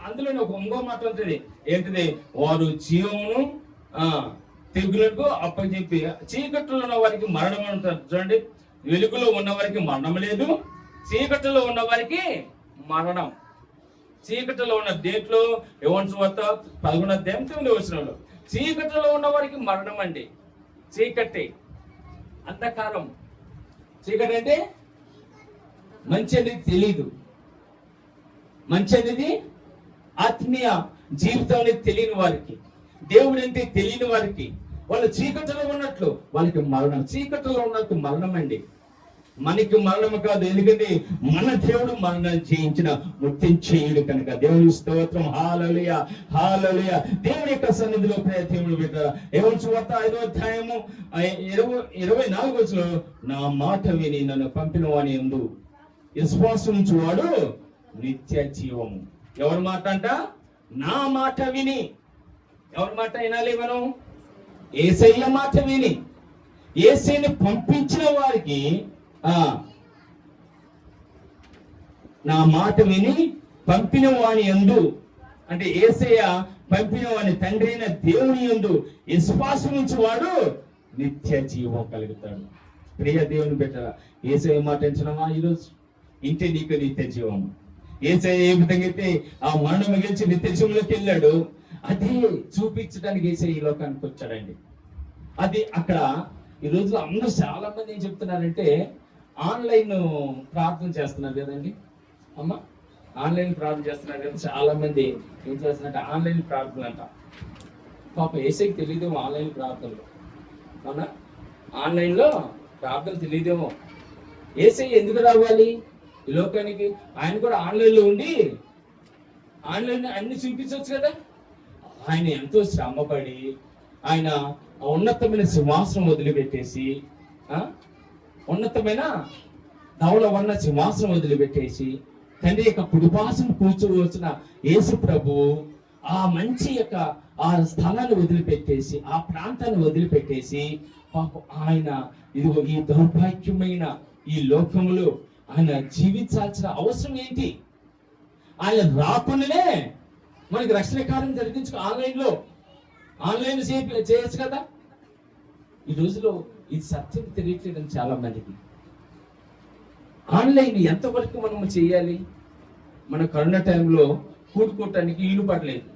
అందులోనే ఇంకో మాట ఉంటుంది. ఏంటిది? వారు జీవమును తెగులకు అప్పచెప్పి చీకట్లో ఉన్న వారికి మరణం అంటారు. చూడండి, వెలుగులో ఉన్న వారికి మరణం లేదు, చీకట్లో ఉన్న వారికి మరణం. చీకట్లో ఉన్న దేంట్లో యోహాను సువార్త 11వ అధ్యాయం 9వ వచనంలో చీకట్లో ఉన్న వారికి మరణం అండి. చీకటి, అంధకారం. చీకటి అంటే మంచి అనేది తెలీదు, మంచి అనేది ఆత్మీయ జీవితం అనేది తెలియని వారికి, దేవుడు అంటే తెలియని వారికి, వాళ్ళు చీకటిలో ఉన్నట్లు వాళ్ళకి మరణం. చీకటిలో ఉన్నట్టు మరణం అండి. మనకి మరణము కాదు, ఎందుకంటే మన దేవుడు మరణం చేయించిన ముత్తించేయుడు కనుక. దేవుని స్తోత్రం. హల్లెలూయా, హల్లెలూయా. దేవుని యొక్క సన్నిధిలో దేవుడు పెట్టారు. యోహాను సువార్త 5వ అధ్యాయము 24వ వచనంలో, నా మాట విని నన్ను పంపిన వాని యందు విశ్వాసం ఉంచువాడు నిత్య జీవము. ఎవరి మాట అంట? నా మాట విని. ఎవరి మాట వినాలి మనం? యేసయ్య మాట విని. యేసయ్యని పంపించిన వారికి నా మాట విని పంపిన వాని యందు, అంటే యేసయ్య పంపిన వాని తండ్రి అయిన దేవుని యందు విశ్వాసం ఉంచువాడు నిత్య జీవం కలుగుతాడు. ప్రియ దేవుని బిడ్డలారా, యేసయ్య మాట ఎంచనమా ఈరోజు? ఇంటే నీకు నిత్య జీవం. యేసయ్య ఏ విధంగా అయితే ఆ మరణం గెలిచి నిత్య జీవంలోకి వెళ్ళాడు, అదే చూపించడానికి యేసయ్య ఈ లోకానికి వచ్చాడండి. అది అక్కడ ఈ రోజులో అందరూ చాలా మంది ఏం చెప్తున్నారంటే, ఆన్లైన్ ప్రార్థన చేస్తున్నారు కదండి అమ్మ, ఆన్లైన్ ప్రార్థన చేస్తున్నారు కదా. చాలా మంది ఏం చేస్తున్నారంటే ఆన్లైన్ ప్రార్థన అంట. పాప యేసయ్యకి తెలియదేమో ఆన్లైన్ ప్రార్థనలు. అవునా? ఆన్లైన్లో ప్రార్థన తెలియదేమో. యేసయ్య ఎందుకు రావాలి ఈ లోకానికి? ఆయన కూడా ఆన్లైన్లో ఉండి ఆన్లైన్ అన్ని చూపించవచ్చు కదా. ఆయన ఎంతో శ్రమపడి ఆయన ఉన్నతమైన సింహాసనం వదిలిపెట్టేసి, ఉన్నతమైన ధవళ వర్ణ సింహాసనం వదిలిపెట్టేసి తండ్రి యొక్క కుడిపాసం కూర్చోవలసిన యేసు ప్రభు ఆ మంచి యొక్క ఆ స్థలాన్ని వదిలిపెట్టేసి, ఆ ప్రాంతాన్ని వదిలిపెట్టేసి పాపం ఆయన ఇదిగో ఈ దౌర్భాగ్యమైన ఈ లోకములో ఆయన జీవించాల్సిన అవసరం ఏంటి? ఆయన రాకుండానే మనకి రక్షణ కార్యం జరిగించు. ఆన్లైన్ చేయొచ్చు కదా. ఈ రోజులో ఇది సత్యం తెలియట్లేదు చాలా మందికి. ఆన్లైన్ ఎంతవరకు మనం చేయాలి? మన కరోనా టైంలో కూడుకోవటానికి ఇల్లు పడలేదు,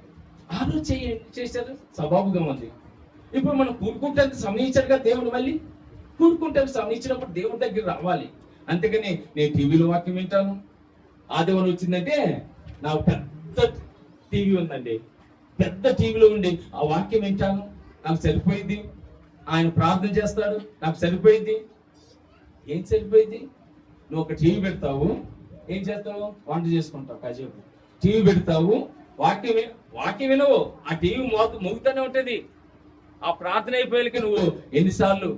ఆ రోజు చేశారు, సబాబుగా ఉంది. ఇప్పుడు మనం కూడుకుంటానికి సమయం ఇచ్చారు కదా దేవుడు. మళ్ళీ కూడుకుంటానికి సమయం ఇచ్చినప్పుడు దేవుడి దగ్గర రావాలి. అంతేకాని నేను టీవీలో వాక్యం వింటాను, ఆదివారం వచ్చిందంటే నాకు పెద్ద టీవీ ఉందండి, పెద్ద టీవీలో ఉండి ఆ వాక్యం వింటాను, నాకు సరిపోయింది. ఆయన ప్రార్థన చేస్తాడు, నాకు సరిపోయింది. ఏం సరిపోయింది? నువ్వు ఒక టీవీ పెడతావు, ఏం చేస్తావు? వంట చేసుకుంటావు, కాసేపు టీవీ పెడతావు, వాక్యం వినవు, ఆ టీవీ మోగుతూనే ఉంటుంది. ఆ ప్రార్థన అయిపోయాక నువ్వు ఎన్నిసార్లు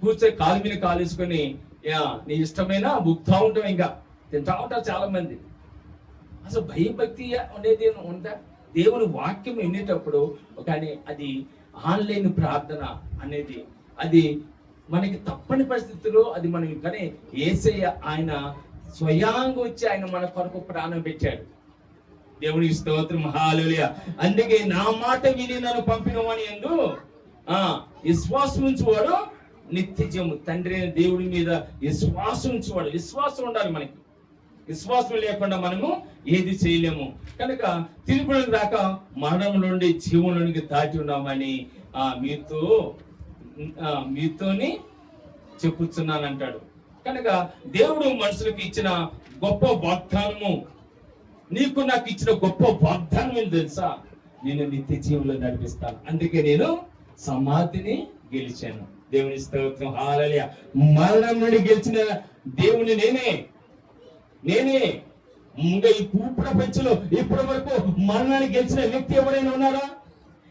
కూర్చొని కాలు మీద కాలు వేసుకొని నీ ఇష్టమైన బుక్తా ఉంటావు, ఇంకా తింటా ఉంటారు చాలా మంది. అసలు భయభక్తి ఉండేది ఉందా? దేవుని వాక్యం వినేటప్పుడు. కానీ అది ఆన్లైన్ ప్రార్థన అనేది అది మనకి తప్పని పరిస్థితుల్లో అది మనం. కానీ యేసయ్య ఆయన స్వయంగా వచ్చి ఆయన మన కొరకు ప్రాణం పెట్టాడు. దేవునికి స్తోత్రం. హల్లెలూయా. అందుకే నా మాట విని నన్ను పంపిన వాని యందు విశ్వాసం ఉంచువాడు నిత్య జీవము. తండ్రి అయిన దేవుడి మీద విశ్వాసం ఉంచువాడు. విశ్వాసం ఉండాలి మనకి. విశ్వాసం లేకుండా మనము ఏది చేయలేము. కనుక తిరుగులకు దాకా మరణం నుండి జీవంలోనికి దాటి ఉన్నామని మీతోని చెప్పుచున్నాను అంటాడు. కనుక దేవుడు మనుషులకు ఇచ్చిన గొప్ప వాగ్దానము, నీకు నాకు ఇచ్చిన గొప్ప వాగ్దానం ఏం తెలుసా? నేను నిత్య జీవంలో నడిపిస్తాను. అందుకే నేను సమాధిని గెలిచాను. దేవుని స్తోత్రం. హల్లెలూయా. మరణం నుండి గెలిచిన దేవుని నేనే. ఇంకా ఈ భూప్రపంచంలో ఇప్పటి వరకు మరణాన్ని గెలిచిన వ్యక్తి ఎవరైనా ఉన్నారా?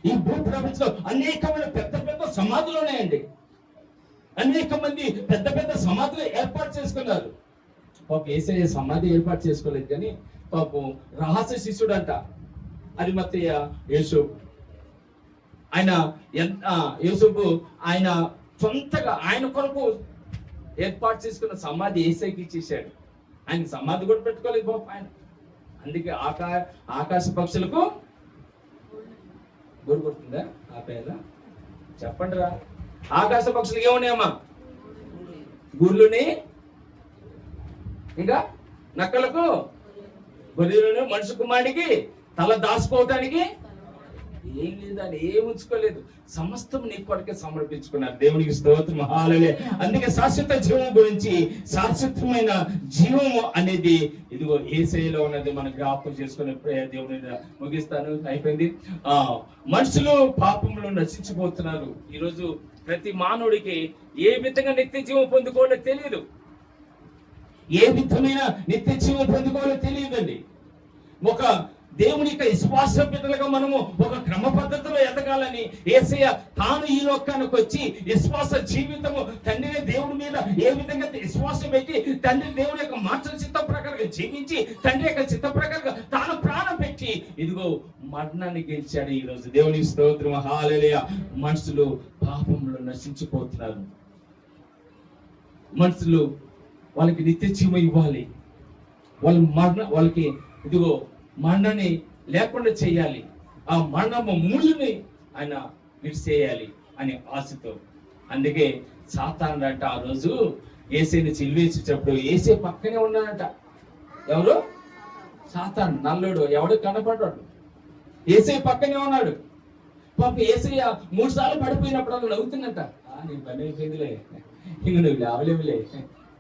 ఈ భూప్రపంచంలో అనేకమైన పెద్ద పెద్ద సమాధులు ఉన్నాయండి. అనేక మంది పెద్ద పెద్ద సమాధులు ఏర్పాటు చేసుకున్నారు. పాపం యేసయ్య సమాధి ఏర్పాటు చేసుకోలేదు, కానీ పాపం రహస్య శిష్యుడు అంట అరిమత్తయ్య యోసేపు. యోసేపు ఆయన సొంతగా ఆయన కొరకు ఏర్పాటు చేసుకున్న సమాధి యేసయ్యకి ఇచ్చేసాడు. ఆయన సమాధి కూడా పెట్టుకోలేదు బాబు ఆయన. అందుకే ఆకాశ పక్షులకు గోరు కొడుతుందా? ఆపేదా? చెప్పండి రా. ఆకాశ పక్షులకి ఏమున్నాయమ్మా? గూళ్ళుని, ఇంకా నక్కలకు, గొర్రెలను, మనుషు కుమారుడికి తల దాచుకోవటానికి ఏం లేదని ఏం ఉంచుకోలేదు. సమస్తం నీ కొరకే సమర్పించుకున్నారు. దేవునికి స్తోత్రం. హల్లెలూయా. అందుకే శాశ్వత జీవం గురించి, శాశ్వతమైన జీవము అనేది ఇదిగో యేసయ్యలో ఉన్నది మనం జ్ఞాపకం చేసుకుని దేవుని ముగిస్తాను. అయిపోయింది. మనుషులు పాపంలో నశించిపోతున్నారు. ఈరోజు ప్రతి మానవుడికి ఏ విధంగా నిత్య జీవం పొందుకోవాలో తెలియదు. ఏ విధమైన నిత్య జీవం పొందుకోవాలో తెలియదండి. ఒక దేవుని యొక్క విశ్వాస బిడ్డలుగా మనము ఒక క్రమ పద్ధతిలో ఎదగాలని యేసయ్య తాను ఈ లోకానికి వచ్చి విశ్వాస జీవితము తండ్రి దేవుడి మీద ఏ విధంగా విశ్వాసం పెట్టి తండ్రి దేవుడి యొక్క మాటల చిత్త ప్రకారంగా జీవించి తండ్రి యొక్క చిత్త ప్రకారంగా తాను ప్రాణం పెట్టి ఇదిగో మరణాన్ని గెలిచాడు. ఈ రోజు దేవుని స్తోత్రం, హల్లెలూయా. మనుషులు పాపంలో నశించిపోతున్నారు. మనుషులు వాళ్ళకి నిత్య జీవం ఇవ్వాలి, వాళ్ళకి ఇదిగో మరణాన్ని లేకుండా చేయాలి, ఆ మరణము ముళ్ళుని ఆయన విడిసేయాలి అనే ఆశతో. అందుకే సాతానుడు అంట ఆ రోజు యేసేని సిలువేసేటప్పుడు యేసే పక్కనే ఉన్నాడంట. ఎవరు? సాతాను, నల్లుడు, ఎవడు కనపడ్డాడు, యేసే పక్కనే ఉన్నాడు. పాప యేసయ్య 3 సార్లు పడిపోయినప్పుడు అలా నవ్వుతుందంట. నీ పని అయిపోయిందిలే, ఇంక నువ్వు లేవలేవులే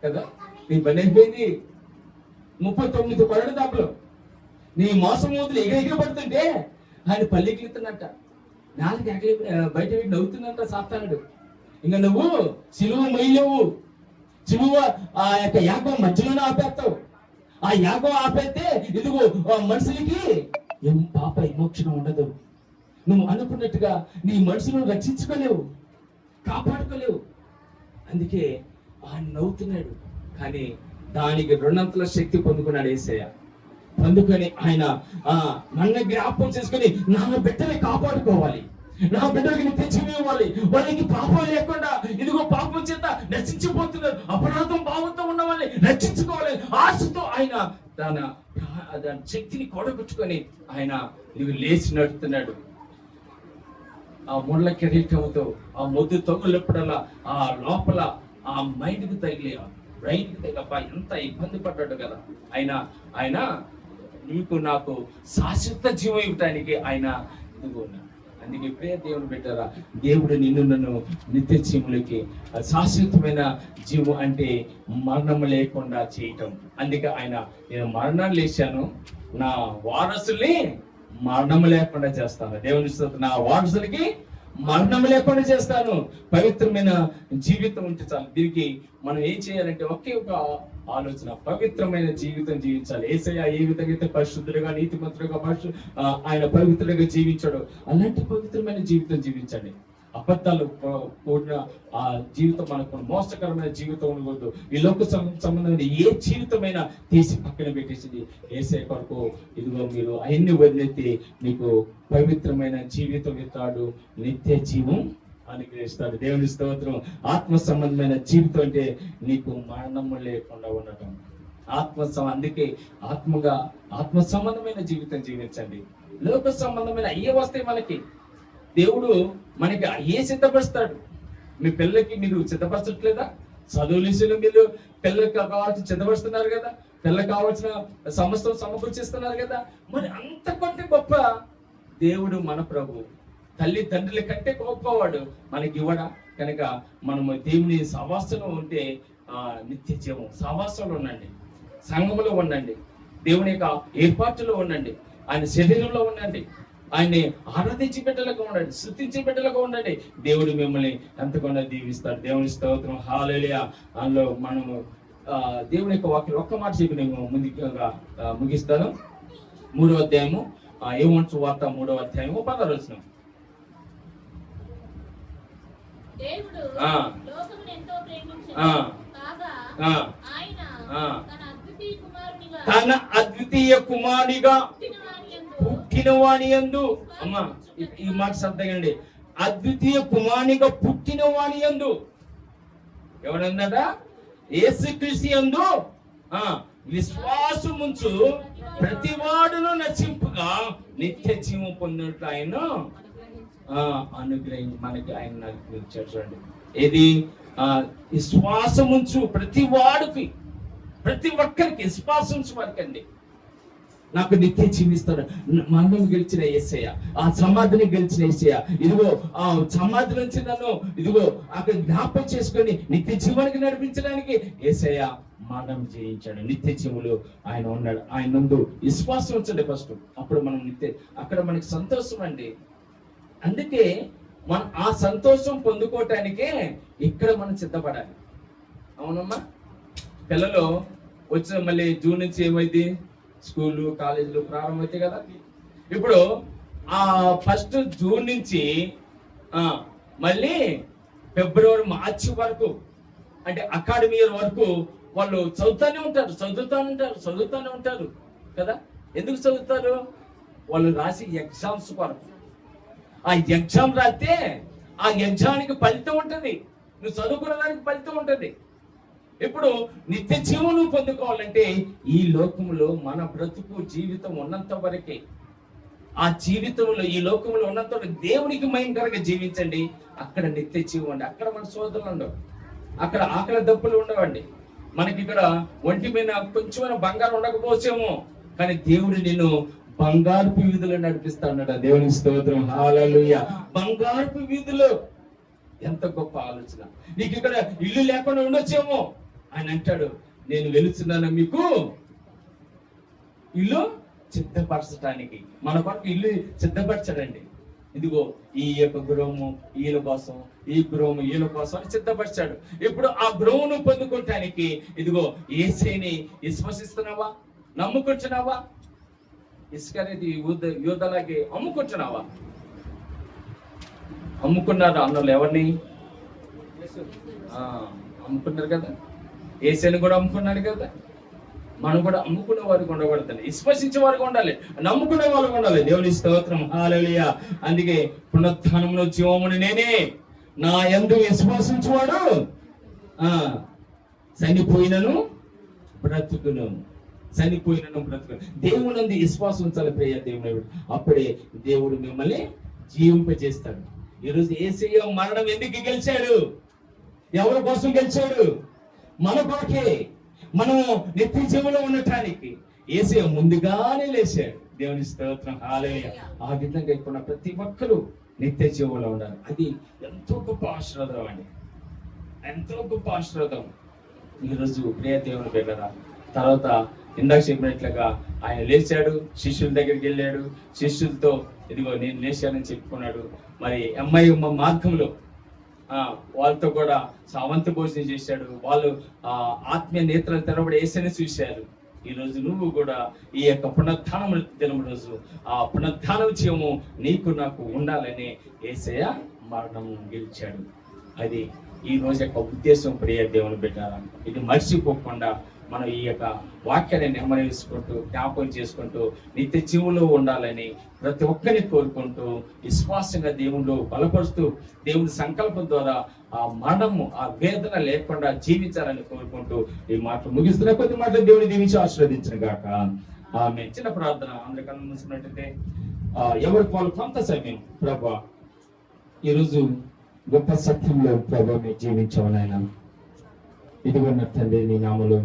కదా, నీ పని అయిపోయింది. 39 పడడు దాపులో నీ మోసం మూతులు ఎగిరి పడుతుంటే ఆయన పల్లెకిలుతున్నట్ట, నాలుగు ఎగలి బయట నవ్వుతున్నట్ట సాతానుడు. ఇంకా నువ్వు సిలువ మొయ్యలేవు, సిలువ ఆ యొక్క యాగం మధ్యలోనే ఆపేస్తావు. ఆ యాగం ఆపేస్తే ఇదిగో మనుషులకి ఏం పాప విమోచన ఉండదు. నువ్వు అనుకున్నట్టుగా నీ మనుషులను రక్షించుకోలేవు, కాపాడుకోలేవు. అందుకే ఆయన నవ్వుతున్నాడు. కానీ దానికి 2 శక్తి పొందుకున్నాడు యేసయ్య. అందుకని ఆయన నన్ను జ్ఞాపకం చేసుకుని నా బిడ్డని కాపాడుకోవాలి, నా బిడ్డలకి నిత్య జీవం ఇవ్వాలి, వాళ్ళకి పాపం లేకుండా ఇదిగో పాపం చేత నశించిపోతున్నారు, అపరాధం భావంతో ఉన్న వాళ్ళని రక్షించుకోవాలి ఆశతో ఆయన దాని శక్తిని కూడగొట్టుకొని ఆయన ఇవి లేచి నడుస్తున్నాడు. ఆ ముళ్ళ కిరీటంతో ఆ మొద్దు తగులెప్పుడల్లా ఆ లోపల ఆ మైండ్కి తగిలి బ్రెయిన్కి తగ్గ ఎంత ఇబ్బంది పడ్డాడు కదా. ఆయన నీకు నాకు శాశ్వత జీవం ఇవ్వటానికి ఆయన ఇదిగోన్నాడు. అందుకే ప్రియ దేవుని బిడ్డలారా, దేవుడు నిన్ను నన్ను నిత్య జీవులకి శాశ్వతమైన జీవం అంటే మరణం లేకుండా చేయటం. అందుకే ఆయన నేను మరణాన్ని లేచాను, నా వారసుల్ని మరణం లేకుండా చేస్తాను. దేవుని నా వారసులకి మరణం లేకుండా చేస్తాను, పవిత్రమైన జీవితం ఉంటే చాలు. దీనికి మనం ఏం చేయాలంటే ఒకే ఒక ఆలోచన, పవిత్రమైన జీవితం జీవించాలి. యేసయ్య ఏ విధంగా అయితే పరిశుద్ధుడుగా నీతిమంతుడుగా ఆయన పవిత్రుడిగా జీవించాడు, అలాంటి పవిత్రమైన జీవితం జీవించండి. అబద్ధాలు కూడిన ఆ జీవితం మనకు మోసకరమైన జీవితం ఉండకూడదు. ఈ లోక సంబంధమైన ఏ జీవితమైనా తీసి పక్కన పెట్టేసింది యేసయ్య కొరకు ఇదిగో మీరు అన్ని వదిలేస్తే మీకు పవిత్రమైన జీవితం ఇస్తాడు, నిత్య జీవం అనుగ్రహిస్తాడు. దేవుని స్తోత్రం. ఆత్మ సంబంధమైన జీవితం అంటే నీకు మరణము లేకుండా ఉండటం. అందుకే ఆత్మ సంబంధమైన జీవితం జీవించండి. లోక సంబంధమైన అయ్యే వస్తాయి మనకి. దేవుడు మనకి అయ్యే సిద్ధపరుస్తాడు. మీ పిల్లలకి మీరు సిద్ధపరచట్లేదా? చదువులు మీరు పిల్లలకి కావాల్సిన సిద్ధపరుస్తున్నారు కదా, పిల్లలకు కావాల్సిన సమస్తం సమకూర్చిస్తున్నారు కదా. మరి అంతకంటే గొప్ప దేవుడు మన ప్రభు. తల్లిదండ్రుల కంటే గొప్పవాడు మనకి ఇవ్వడా? కనుక మనము దేవుని సహవాసంలో ఉంటే నిత్య జీవం. సహవాసంలో ఉండండి, సంఘములో ఉండండి, దేవుని యొక్క ఏర్పాటులో ఉండండి, ఆయన శరీరంలో ఉండండి, ఆయన్ని ఆరాధించి బిడ్డలుగా ఉండండి, స్తుతించి బిడ్డలుగా ఉండండి. దేవుడు మిమ్మల్ని ఎంతగానో దీవిస్తాడు. దేవుని స్తోత్రం, హల్లెలూయా. అందులో మనము దేవుని యొక్క వాక్యం ఒక్క మాట చెప్పి నేను ముందుగా ముగిస్తాను. 3వ అధ్యాయము యోహాను సువార్త 3వ అధ్యాయము 16వ వచనం. తన అద్వితీయ కుమారునిగా పుట్టిన వాని యందు, అమ్మా ఈ మాట శ్రద్ధండి, అద్వితీయ కుమారునిగా పుట్టిన వాని యందు ఎవడన్నట? యేసుక్రీస్తు యందు విశ్వాసముంచు ప్రతివాడును నశింపుగా నిత్య జీవం పొందినట్లు ఆయన అనుగ్రహించి మనకి ఆయన అనుగ్రహించాడు. చూడండి, ఏది విశ్వాసముంచు ప్రతివాడికి, ప్రతి ఒక్కరికి విశ్వాసం వారికండి నాకు నిత్య జీవిస్తాడు. మరణం గెలిచిన యేసయ్య, ఆ సమాధిని గెలిచిన యేసయ్య, ఇదిగో ఆ సమాధి నుంచి నన్ను ఇదిగో అక్కడ జ్ఞాపకం చేసుకొని నిత్య జీవానికి నడిపించడానికి యేసయ్య మరణం జయించాడు. నిత్య జీవులు ఆయన ఉన్నాడు. ఆయన నందు విశ్వాసం ఉంచండి ఫస్ట్, అప్పుడు మనం అక్కడ మనకి సంతోషం అండి. అందుకే మనం ఆ సంతోషం పొందుకోవటానికే ఇక్కడ మనం సిద్ధపడాలి. అవునమ్మా, పిల్లలు వచ్చిన మళ్ళీ జూన్ నుంచి ఏమైంది, స్కూళ్ళు కాలేజీలు ప్రారంభమవుతాయి కదా. ఇప్పుడు ఆ ఫస్ట్ జూన్ నుంచి మళ్ళీ ఫిబ్రవరి మార్చి వరకు, అంటే అకాడమీ ఇయర్ వరకు వాళ్ళు చదువుతూనే ఉంటారు కదా. ఎందుకు చదువుతారు? వాళ్ళు రాసి ఎగ్జామ్స్ వరకు. ఆ ఎగ్జామ్ రాస్తే ఆ ఎగ్జామ్కి ఫలితం ఉంటుంది, నువ్వు చదువుకున్న దానికి ఫలితం ఉంటుంది. ఇప్పుడు నిత్య జీవనం పొందుకోవాలంటే ఈ లోకంలో మన బ్రతుకు జీవితం ఉన్నంత వరకే, ఆ జీవితంలో ఈ లోకంలో ఉన్నంత వరకు దేవునికి భయంకరంగా జీవించండి. అక్కడ నిత్య జీవం అండి. అక్కడ మన సోదరులు ఉండవు, అక్కడ ఆకలి దప్పులు ఉండవండి. మనకి ఇక్కడ ఒంటి మీద కొంచెమైనా బంగారం ఉండకపోవచ్చేమో, కానీ దేవుడు నిన్ను బంగారుపు వీధులు నడిపిస్తా ఉన్నాడు. దేవుని స్తోత్రం, హల్లెలూయా. బంగారుపు వీధులు, ఎంత గొప్ప ఆలోచన. నీకు ఇక్కడ ఇల్లు లేకుండా ఉండొచ్చేమో, ఆయన అంటాడు నేను వెలుచున్నాను మీకు ఇల్లు సిద్ధపరచడానికి. మన కొరకు ఇల్లు సిద్ధపరచాడండి. ఇదిగో ఈ యొక్క గృహము ఈల కోసం, ఈ గృహము ఈల కోసం అని సిద్ధపరిచాడు. ఇప్పుడు ఆ గృహమును పొందుకోవటానికి ఇదిగో యేసుని విశ్వసిస్తున్నావా, నమ్ముకుంటున్నావా? ఇసుక అనేది యూదలాగే అమ్ముకుంటున్నావా? అమ్ముకున్నారు అన్నోళ్ళు ఎవరిని? అమ్ముకున్నారు కదా. యేసుని కూడా అమ్ముకున్నాడు కదా. మనం కూడా అమ్ముకునే వారికి ఉండకూడదండి, విశ్వసించే వారికి ఉండాలి, నమ్ముకునే వారికి ఉండాలి. దేవుని స్తోత్రం, హల్లెలూయా. అందుకే పునరుత్థానమును జీవమును నేనే, నా యందు విశ్వసించువాడు చనిపోయినను బ్రతుకును, చనిపోయినను బ్రతుకును. దేవునందు విశ్వాసం ఉంచాలి ప్రియ దేవుడు. అప్పుడే దేవుడు మిమ్మల్ని జీవింపజేస్తాడు. ఈరోజు యేసయ్య మరణం ఎందుకు గెలిచాడు? ఎవరి కోసం గెలిచాడు? మన కొరకే, మనం నిత్య జీవంలో ఉండటానికి. యేసయ్య ముందుగానే లేచాడు. దేవుని స్తోత్రం, హల్లెలూయా. ఆ విధంగా ఇప్పుడు ప్రతి ఒక్కరు నిత్య జీవంలో ఉండాలి. అది ఎంతో గొప్ప ఆశీర్వాదం అండి, ఎంతో గొప్ప ఆశీర్వాదం. ఈరోజు ప్రియ దేవుని బిడ్డలారా, తర్వాత ఇందాక చెప్పినట్లుగా ఆయన లేచాడు, శిష్యుల దగ్గరికి వెళ్ళాడు, శిష్యులతో ఇదిగో నేను లేచానని చెప్పుకున్నాడు. మరి అమ్మాయి మార్గంలో వాళ్ళతో కూడా సావంత భోజనం చేశాడు. వాళ్ళు ఆత్మీయ నేత్రాలు తెరబడి యేసుని చూశారు. ఈరోజు నువ్వు కూడా ఈ యొక్క పునరుత్థానం దినం రోజు ఆ పునరుత్థానం జీవము నీకు నాకు ఉండాలని యేసయ్య మరణం గెలిచాడు. అది ఈ రోజు యొక్క ఉద్దేశం ప్రియ దేవుని బిడ్డలారా. ఇది మర్చిపోకుండా మనం ఈ యొక్క వాక్యాన్ని నెమ్మదించుకుంటూ జ్ఞాపకం చేసుకుంటూ నిత్య జీవులో ఉండాలని ప్రతి ఒక్కరిని కోరుకుంటూ విశ్వాసంగా దేవుళ్ళు బలపరుస్తూ దేవుని సంకల్పం ద్వారా ఆ మరణము ఆ వేదన లేకుండా జీవించాలని కోరుకుంటూ ఈ మాటలు ముగిస్తున్న కొద్ది మాటలు దేవుని దీవించి ఆశీర్వదించిన గాక ఆమె. చిన్న ప్రార్థన అందరికన్నా చూసినట్టయితే ఎవరికి వాళ్ళు కొంత సమయం ప్రభా ఈరోజు గొప్ప సత్యంలో ప్రభా మేము జీవించాలని ఇదిగో తండ్రి నీ నామములో